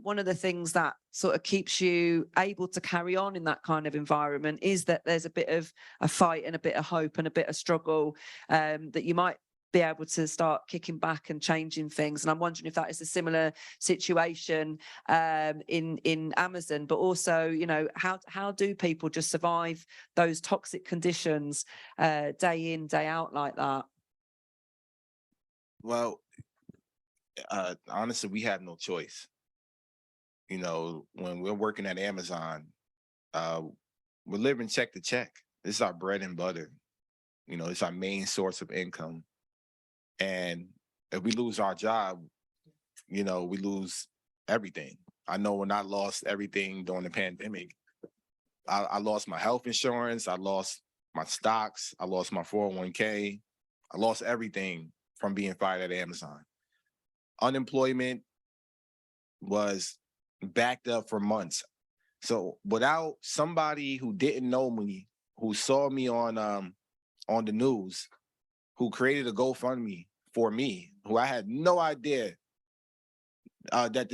one of the things that sort of keeps you able to carry on in that kind of environment is that there's a bit of a fight and a bit of hope and a bit of struggle, that you might be able to start kicking back and changing things. And I'm wondering if that is a similar situation in Amazon, but also, you know, how do people just survive those toxic conditions day in, day out like that? Well, honestly, we had no choice. You know, when we're working at Amazon, we're living check to check. This is our bread and butter. You know, it's our main source of income. And if we lose our job, you know, we lose everything. I know when I lost everything during the pandemic, I lost my health insurance, I lost my stocks, I lost my 401k, I lost everything from being fired at Amazon. Unemployment was backed up for months. So without somebody who didn't know me, who saw me on the news, who created a GoFundMe for me, who I had no idea that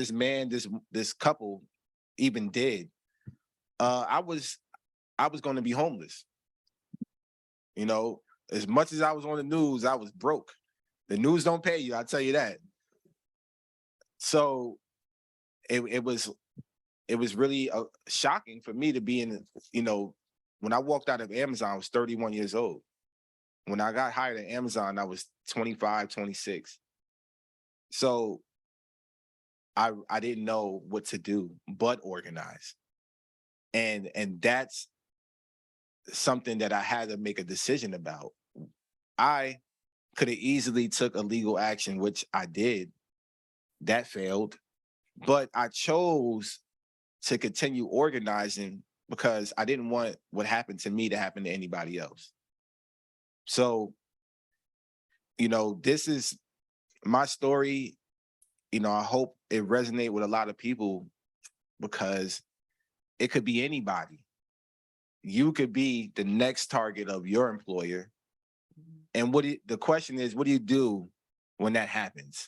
this couple even did, I was going to be homeless. You know, as much as I was on the news, I was broke. The news don't pay you, I'll tell you that. So it was really shocking for me to be in, you know, when I walked out of Amazon, I was 31 years old. When I got hired at Amazon, I was 25, 26. So I didn't know what to do but organize. And that's something that I had to make a decision about. I could have easily took a legal action, which I did. That failed. But I chose to continue organizing because I didn't want what happened to me to happen to anybody else. So, you know, this is my story. You know, I hope it resonates with a lot of people because it could be anybody. You could be the next target of your employer. And the question is, what do you do when that happens?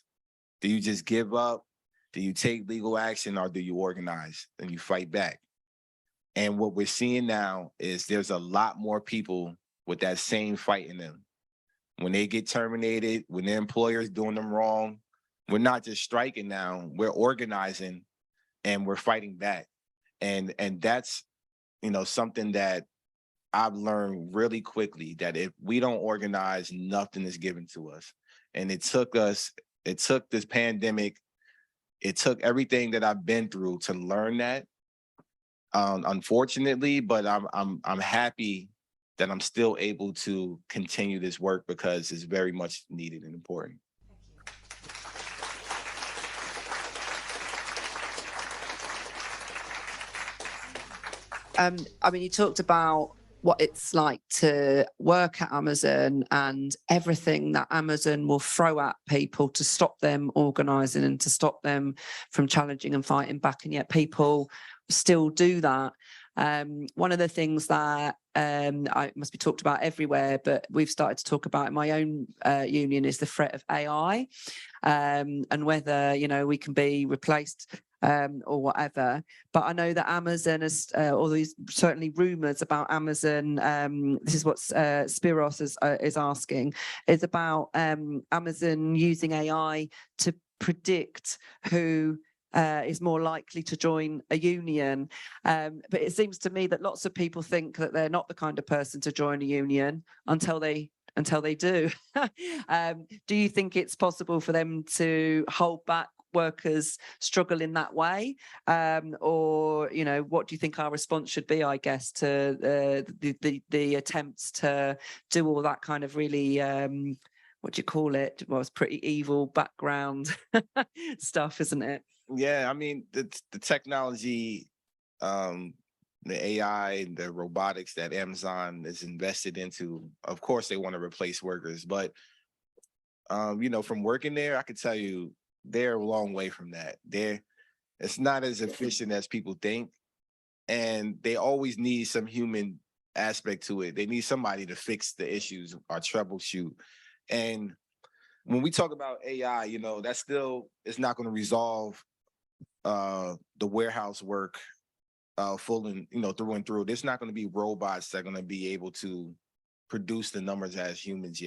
Do you just give up? Do you take legal action, or do you organize and you fight back? And what we're seeing now is there's a lot more people with that same fight in them. When they get terminated, when their employer's doing them wrong, we're not just striking now, we're organizing and we're fighting back. And that's, you know, something that I've learned really quickly, that if we don't organize, nothing is given to us. And it took this pandemic, it took everything that I've been through to learn that. Unfortunately, but I'm happy that I'm still able to continue this work because it's very much needed and important. I mean, you talked about what it's like to work at Amazon and everything that Amazon will throw at people to stop them organising and to stop them from challenging and fighting back, and yet people still do that. One of the things that I must be talked about everywhere, but we've started to talk about in my own union, is the threat of AI, and whether, you know, we can be replaced or whatever. But I know that Amazon has, or there's certainly rumours about Amazon. This is what Spiros is asking, is about Amazon using AI to predict who is more likely to join a union. But it seems to me that lots of people think that they're not the kind of person to join a union until they do. Do you think it's possible for them to hold back workers struggle in that way, or, you know, what do you think our response should be, I guess, to the attempts to do all that kind of really what do you call it? Well, it's pretty evil background stuff, isn't it? Yeah, I mean, the technology, the AI, the robotics that Amazon is invested into, of course they want to replace workers, but you know, from working there, I could tell you they're a long way from that. It's not as efficient as people think, and they always need some human aspect to it. They need somebody to fix the issues or troubleshoot. And when we talk about AI, you know, that still is not going to resolve the warehouse work full and, you know, through and through. There's not going to be robots that are going to be able to produce the numbers as humans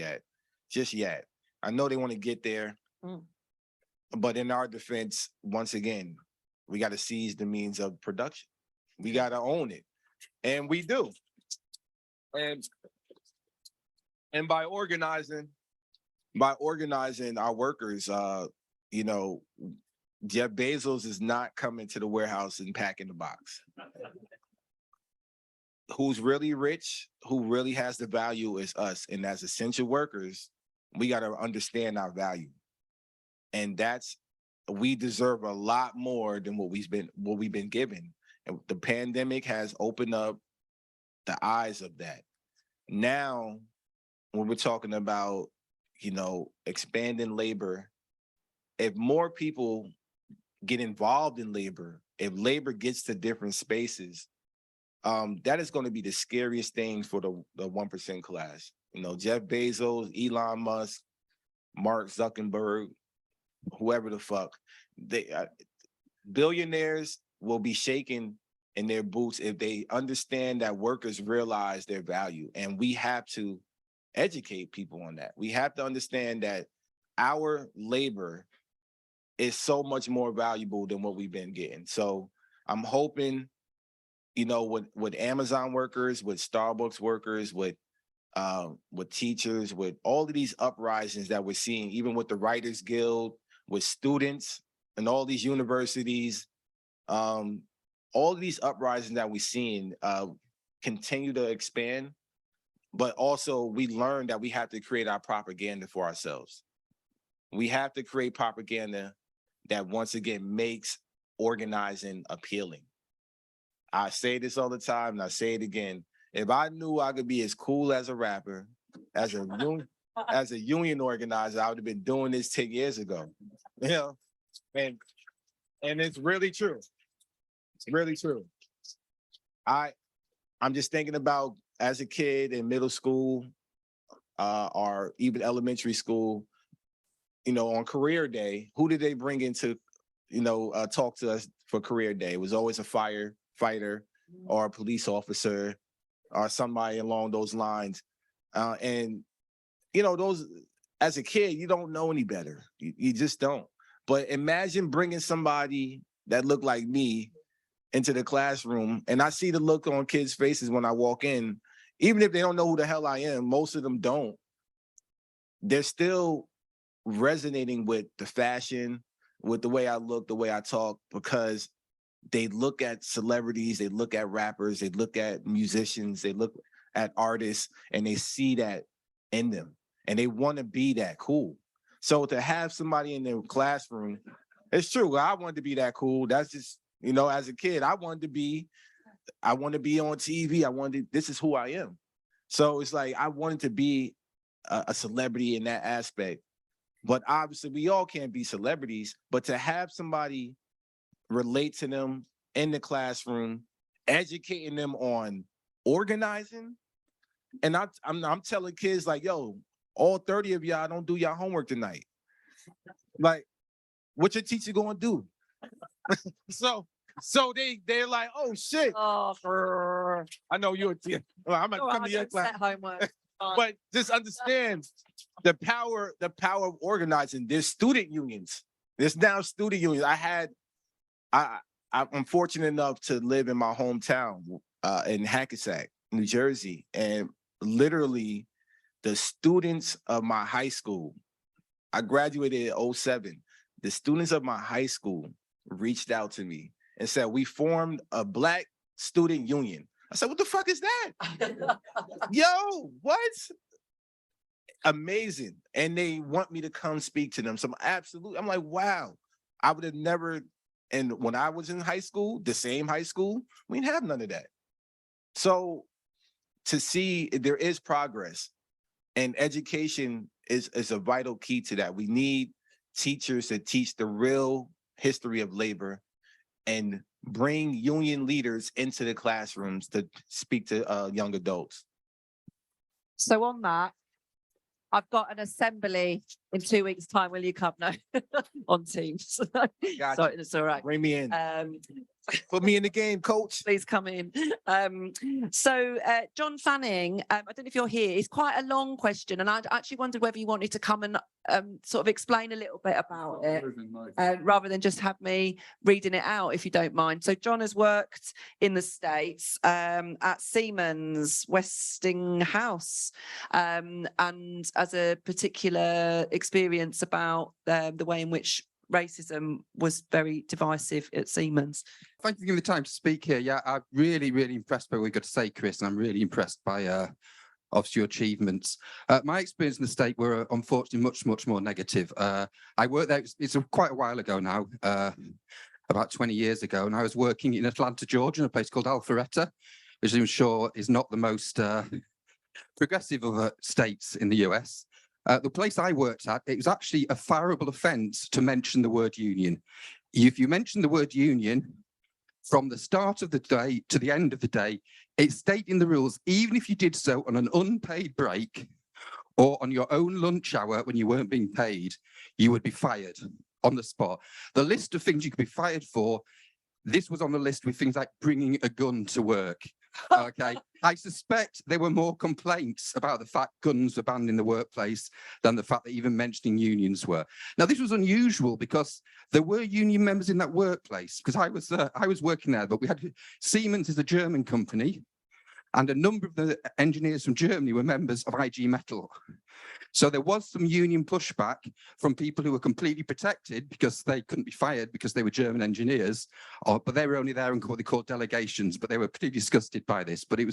just yet. I know they want to get there. Mm. But in our defense, once again, we got to seize the means of production. We got to own it. And we do. And by organizing our workers, you know, Jeff Bezos is not coming to the warehouse and packing the box. Who's really rich, who really has the value is us. And as essential workers, we got to understand our value. And we deserve a lot more than what we've been given. And the pandemic has opened up the eyes of that. Now, when we're talking about, you know, expanding labor, if more people get involved in labor, if labor gets to different spaces, that is going to be the scariest thing for the 1% class. You know, Jeff Bezos, Elon Musk, Mark Zuckerberg, whoever the fuck, billionaires will be shaking in their boots if they understand that workers realize their value. And we have to educate people on that. We have to understand that our labor is so much more valuable than what we've been getting. So I'm hoping, you know, with Amazon workers, with Starbucks workers, with teachers, with all of these uprisings that we're seeing, even with the Writers Guild, with students and all these universities, all of these uprisings that we're seeing continue to expand. But also we learned that we have to create our propaganda for ourselves. We have to create propaganda that once again makes organizing appealing. I say this all the time and I say it again. If I knew I could be as cool as a rapper, as a union organizer, I would have been doing this 10 years ago. You know, and it's really true. It's really true. I'm just thinking about as a kid in middle school, or even elementary school, you know, on career day, who did they bring in to, you know, talk to us for career day? It was always a firefighter or a police officer or somebody along those lines. And, you know, those, as a kid, you don't know any better. You just don't. But imagine bringing somebody that looked like me into the classroom, and I see the look on kids' faces when I walk in, even if they don't know who the hell I am, most of them don't. They're still resonating with the fashion, with the way I look, the way I talk, because they look at celebrities, they look at rappers, they look at musicians, they look at artists, and they see that in them, and they want to be that cool. So to have somebody in their classroom, it's true. I wanted to be that cool. That's just, you know, as a kid, I want to be on TV. This is who I am. So it's like, I wanted to be a celebrity in that aspect. But obviously we all can't be celebrities, but to have somebody relate to them in the classroom, educating them on organizing. And I'm telling kids like, yo, all 30 of y'all don't do your homework tonight. Like, what your teacher gonna do? So they're like, oh shit. Oh, I know you're a teacher. I'm gonna come to your class. Homework. But just understand the power of organizing. There's student unions. There's now student unions. I'm fortunate enough to live in my hometown in Hackensack, New Jersey, and literally the students of my high school, I graduated in 2007. The students of my high school reached out to me and said, we formed a Black student union. I said, what the fuck is that? Yo, what? Amazing. And they want me to come speak to them. So I'm like, wow, I would have never. And when I was in high school, the same high school, we didn't have none of that. So to see there is progress, and education is a vital key to that. We need teachers to teach the real history of labor and bring union leaders into the classrooms to speak to young adults. So on that, I've got an assembly in 2 weeks' time. Will you come? No, on Teams. Gotcha. So it's all right. Bring me in. Put me in the game, coach. Please come in. John Fanning, I don't know if you're here. It's quite a long question, and I actually wondered whether you wanted to come and sort of explain a little bit about it, rather than just have me reading it out, if you don't mind. So John has worked in the States at Siemens Westinghouse, and as a particular experience about the way in which racism was very divisive at Siemens. Thank you for giving me the time to speak here. Yeah, I'm really, really impressed by what you've got to say, Chris, and I'm really impressed by obviously your achievements. My experience in the state were unfortunately much more negative. I worked there, it's quite a while ago now, about 20 years ago, and I was working in Atlanta, Georgia, in a place called Alpharetta, which I'm sure is not the most progressive of states in the US. The place I worked at, it was actually a fireable offence to mention the word union. If you mention the word union, from the start of the day to the end of the day, it's stated in the rules, even if you did so on an unpaid break or on your own lunch hour when you weren't being paid, you would be fired on the spot. The list of things you could be fired for, this was on the list with things like bringing a gun to work. Okay, I suspect there were more complaints about the fact guns were banned in the workplace than the fact that even mentioning unions were. Now, this was unusual because there were union members in that workplace, because I was working there, but we had Siemens is a German company, and a number of the engineers from Germany were members of IG Metall. So there was some union pushback from people who were completely protected because they couldn't be fired because they were German engineers, but they were only there in what they called delegations, but they were pretty disgusted by this. But it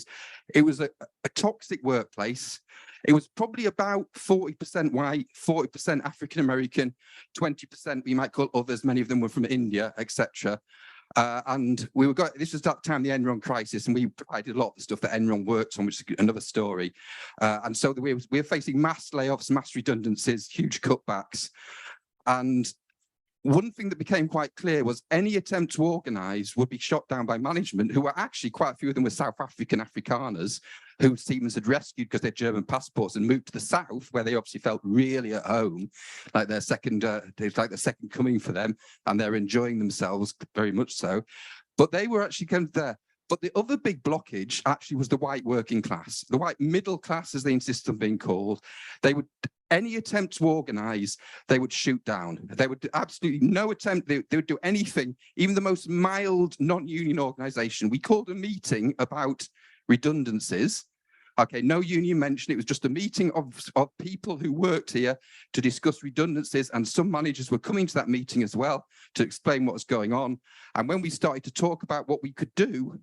was a toxic workplace. It was probably about 40% white, 40% African-American, 20% we might call others, many of them were from India, etc. And this was that time, the Enron crisis, and we provided a lot of the stuff that Enron worked on, which is another story. And so we were facing mass layoffs, mass redundancies, huge cutbacks. And one thing that became quite clear was any attempt to organise would be shot down by management, who were actually, quite a few of them were South African Afrikaners, who Siemens had rescued because they had German passports and moved to the south, where they obviously felt really at home, like their second, it's like the second coming for them, and they're enjoying themselves very much so. But they were actually kind of there. But the other big blockage actually was the white working class, the white middle class, as they insist on being called. They would, any attempt to organise, they would shoot down. They would do absolutely no attempt, they would do anything, even the most mild non-union organisation. We called a meeting about redundancies. Okay, no union mention. It was just a meeting of people who worked here to discuss redundancies, and some managers were coming to that meeting as well to explain what was going on. And when we started to talk about what we could do,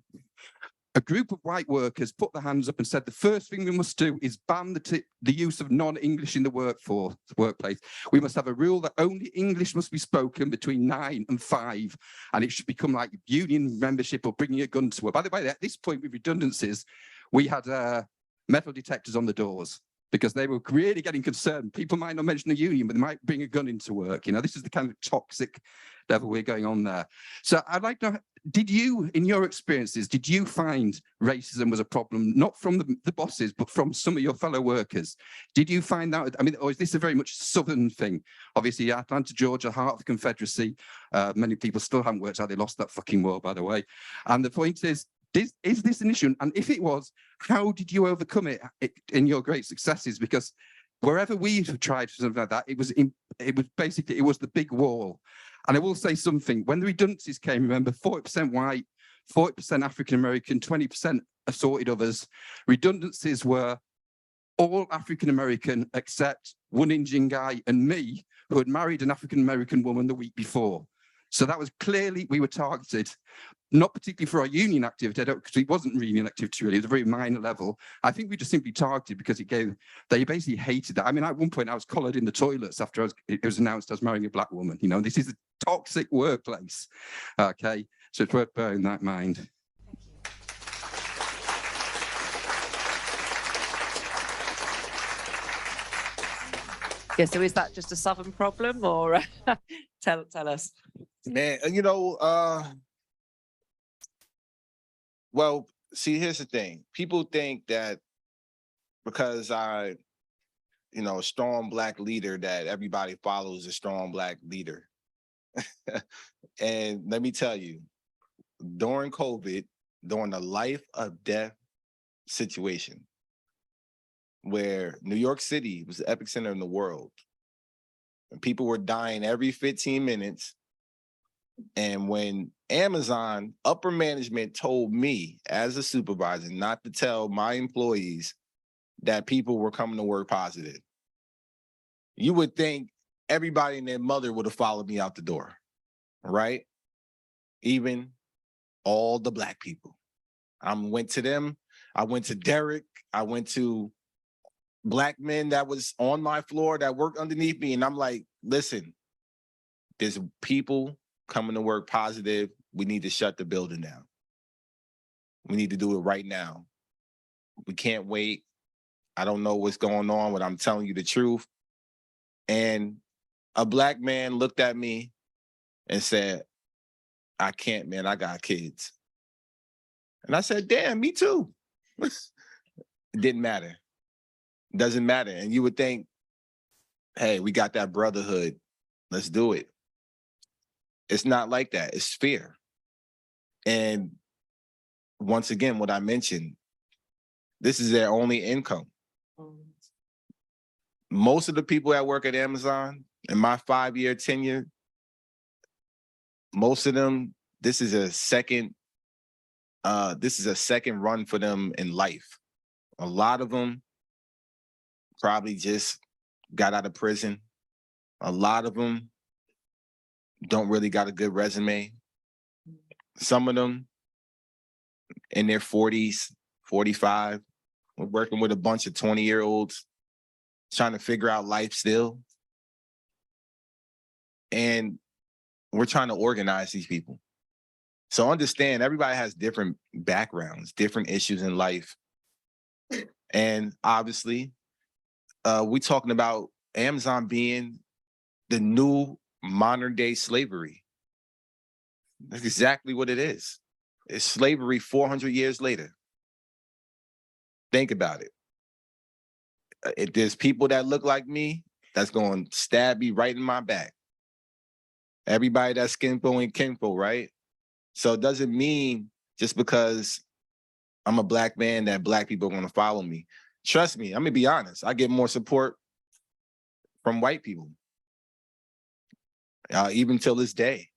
a group of white workers put their hands up and said, the first thing we must do is ban the use of non-English in the workplace. We must have a rule that only English must be spoken between 9 and 5, and it should become like union membership or bringing a gun to work. By the way, at this point with redundancies, we had metal detectors on the doors because they were really getting concerned. People might not mention the union, but they might bring a gun into work. You know, this is the kind of toxic level we're going on there. So I'd like to know, did you, in your experiences, did you find racism was a problem, not from the bosses, but from some of your fellow workers? Did you find that, I mean, or is this a very much Southern thing? Obviously, Atlanta, Georgia, heart of the Confederacy. Many people still haven't worked out. They lost that fucking war, by the way. And the point is this an issue? And if it was, how did you overcome it in your great successes? Because wherever we've tried something like that, it was basically the big wall. And I will say something, when the redundancies came, remember, 40% white, 40% African-American, 20% assorted others. Redundancies were all African-American except one Indian guy and me, who had married an African-American woman the week before. So that was clearly, we were targeted, not particularly for our union activity, because it wasn't union activity really, it was a very minor level. I think we just simply targeted because they basically hated that. I mean, at one point I was collared in the toilets after it was announced I was marrying a black woman. You know, this is a toxic workplace, okay? So it's worth bearing that in mind. Yeah, so is that just a Southern problem, or tell us? Man, you know, well, see, here's the thing. People think that because a strong black leader, that everybody follows a strong black leader. And let me tell you, during COVID, during a life of death situation, where New York City was the epicenter in the world, and people were dying every 15 minutes. And when Amazon upper management told me as a supervisor not to tell my employees that people were coming to work positive, you would think everybody and their mother would have followed me out the door, right? Even all the Black people. I went to them. I went to Derek. I went to Black men that was on my floor that worked underneath me. And I'm like, listen, there's people coming to work positive. We need to shut the building down. We need to do it right now. We can't wait. I don't know what's going on, but I'm telling you the truth. And a Black man looked at me and said, I can't, man, I got kids. And I said, damn, me too. It didn't matter. It doesn't matter. And you would think, hey, we got that brotherhood. Let's do it. It's not like that. It's fear. And once again, what I mentioned, this is their only income. Most of the people that work at Amazon, in my 5-year tenure, most of them, this is a second run for them in life. A lot of them probably just got out of prison. A lot of them don't really got a good resume. Some of them in their 40s, 45, we're working with a bunch of 20-year-olds trying to figure out life still. And we're trying to organize these people. So understand, everybody has different backgrounds, different issues in life. And obviously, we're talking about Amazon being the new modern day slavery. That's exactly what it is. It's slavery 400 years later. Think about it. If there's people that look like me, that's going to stab me right in my back. Everybody that's kinfo and kinfo, right? So it doesn't mean just because I'm a Black man that Black people are going to follow me. Trust me, I'm going to be honest. I get more support from white people. Even till this day.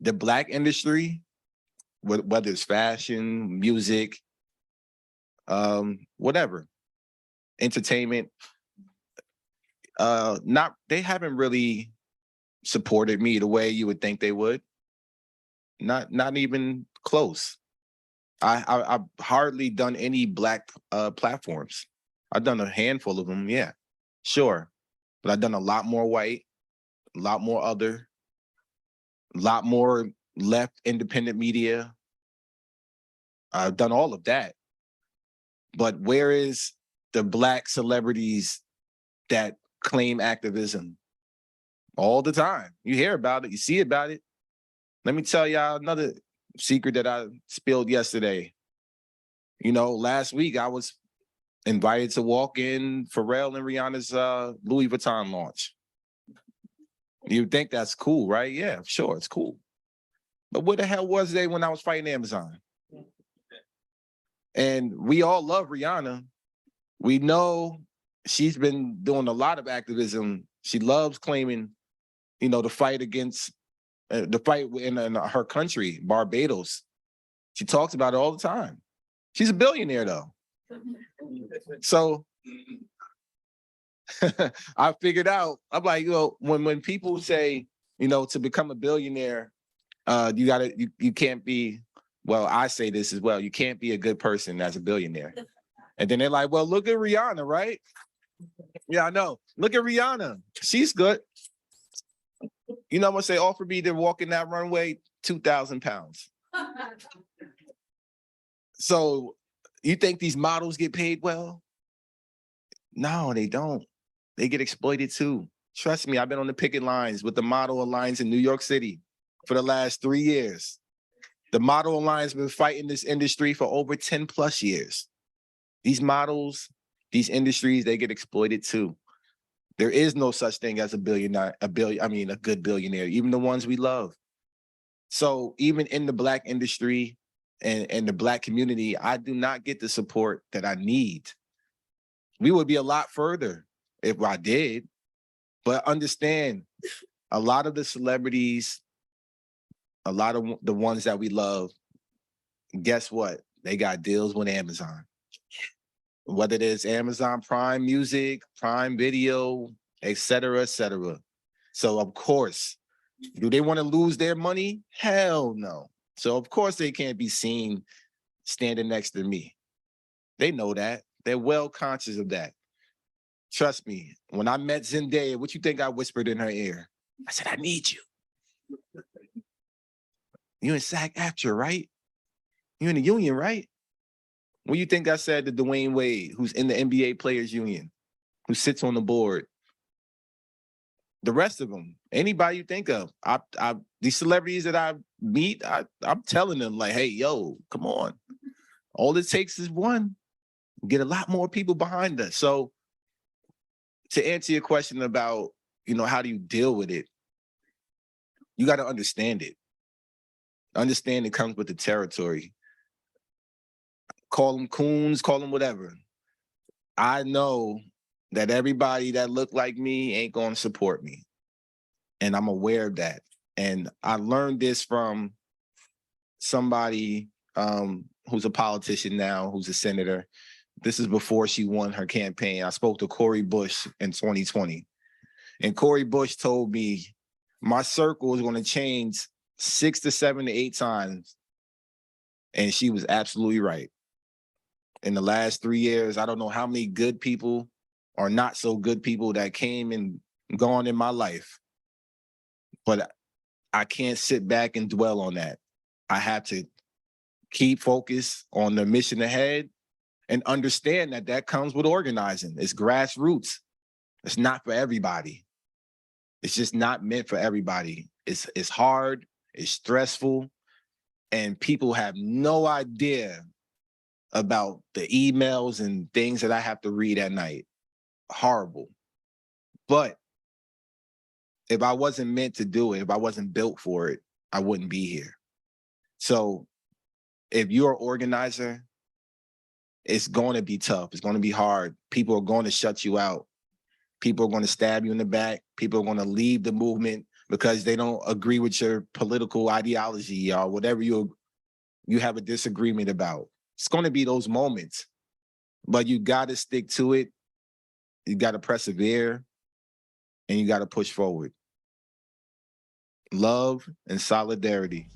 The Black industry, whether it's fashion, music, whatever, entertainment, they haven't really supported me the way you would think they would. Not even close. I've hardly done any Black platforms. I've done a handful of them, yeah, sure. But I've done a lot more white, a lot more other, a lot more left independent media. I've done all of that. But where is the Black celebrities that claim activism? All the time. You hear about it, you see about it. Let me tell y'all another secret that I spilled yesterday. You know, last week I was invited to walk in Pharrell and Rihanna's Louis Vuitton launch. You think that's cool, right? Yeah, sure, it's cool. But where the hell was they when I was fighting Amazon? And we all love Rihanna. We know she's been doing a lot of activism. She loves claiming, you know, the fight against, the fight in her country, Barbados. She talks about it all the time. She's a billionaire though. So I figured out, I'm like, you know, when people say, you know, to become a billionaire, you can't be, well, I say this as well, you can't be a good person as a billionaire. And then they're like, well, look at Rihanna, right? Yeah, I know. Look at Rihanna. She's good. You know, I'm gonna say, offer me to walk in that runway, 2,000 pounds. So you think these models get paid well? No, they don't. They get exploited too. Trust me, I've been on the picket lines with the Model Alliance in New York City for the last 3 years. The Model Alliance has been fighting this industry for over 10 plus years. These models, these industries, they get exploited too. There is no such thing as a good billionaire, even the ones we love. So even in the Black industry and the Black community, I do not get the support that I need. We would be a lot further if I did, but understand a lot of the celebrities, a lot of the ones that we love, guess what? They got deals with Amazon. Whether it is Amazon Prime Music, Prime Video, et cetera, et cetera. So of course, do they want to lose their money? Hell no. So of course they can't be seen standing next to me. They know that. They're well conscious of that. Trust me, when I met Zendaya, what you think I whispered in her ear? I said, I need you. You in SAG-AFTRA, right? You in the union, right? What do you think I said to Dwayne Wade, who's in the NBA Players Union, who sits on the board? The rest of them, anybody you think of, these celebrities that I meet, I'm telling them like, hey, yo, come on. All it takes is one. Get a lot more people behind us. So to answer your question about, how do you deal with it? You got to understand it. Understand it comes with the territory. Call them coons, call them whatever. I know that everybody that look like me ain't going to support me. And I'm aware of that. And I learned this from somebody who's a politician now, who's a senator. This is before she won her campaign. I spoke to Cori Bush in 2020. And Cori Bush told me my circle is going to change 6 to 7 to 8 times. And she was absolutely right. In the last 3 years, I don't know how many good people or not so good people that came and gone in my life. But I can't sit back and dwell on that. I have to keep focused on the mission ahead and understand that that comes with organizing. It's grassroots. It's not for everybody. It's just not meant for everybody. It's hard, it's stressful, and people have no idea about the emails and things that I have to read at night. Horrible. But if I wasn't meant to do it, if I wasn't built for it, I wouldn't be here. So if you're an organizer, it's going to be tough. It's going to be hard. People are going to shut you out. People are going to stab you in the back. People are going to leave the movement because they don't agree with your political ideology or whatever you have a disagreement about. It's going to be those moments, but you got to stick to it. You got to persevere and you got to push forward. Love and solidarity.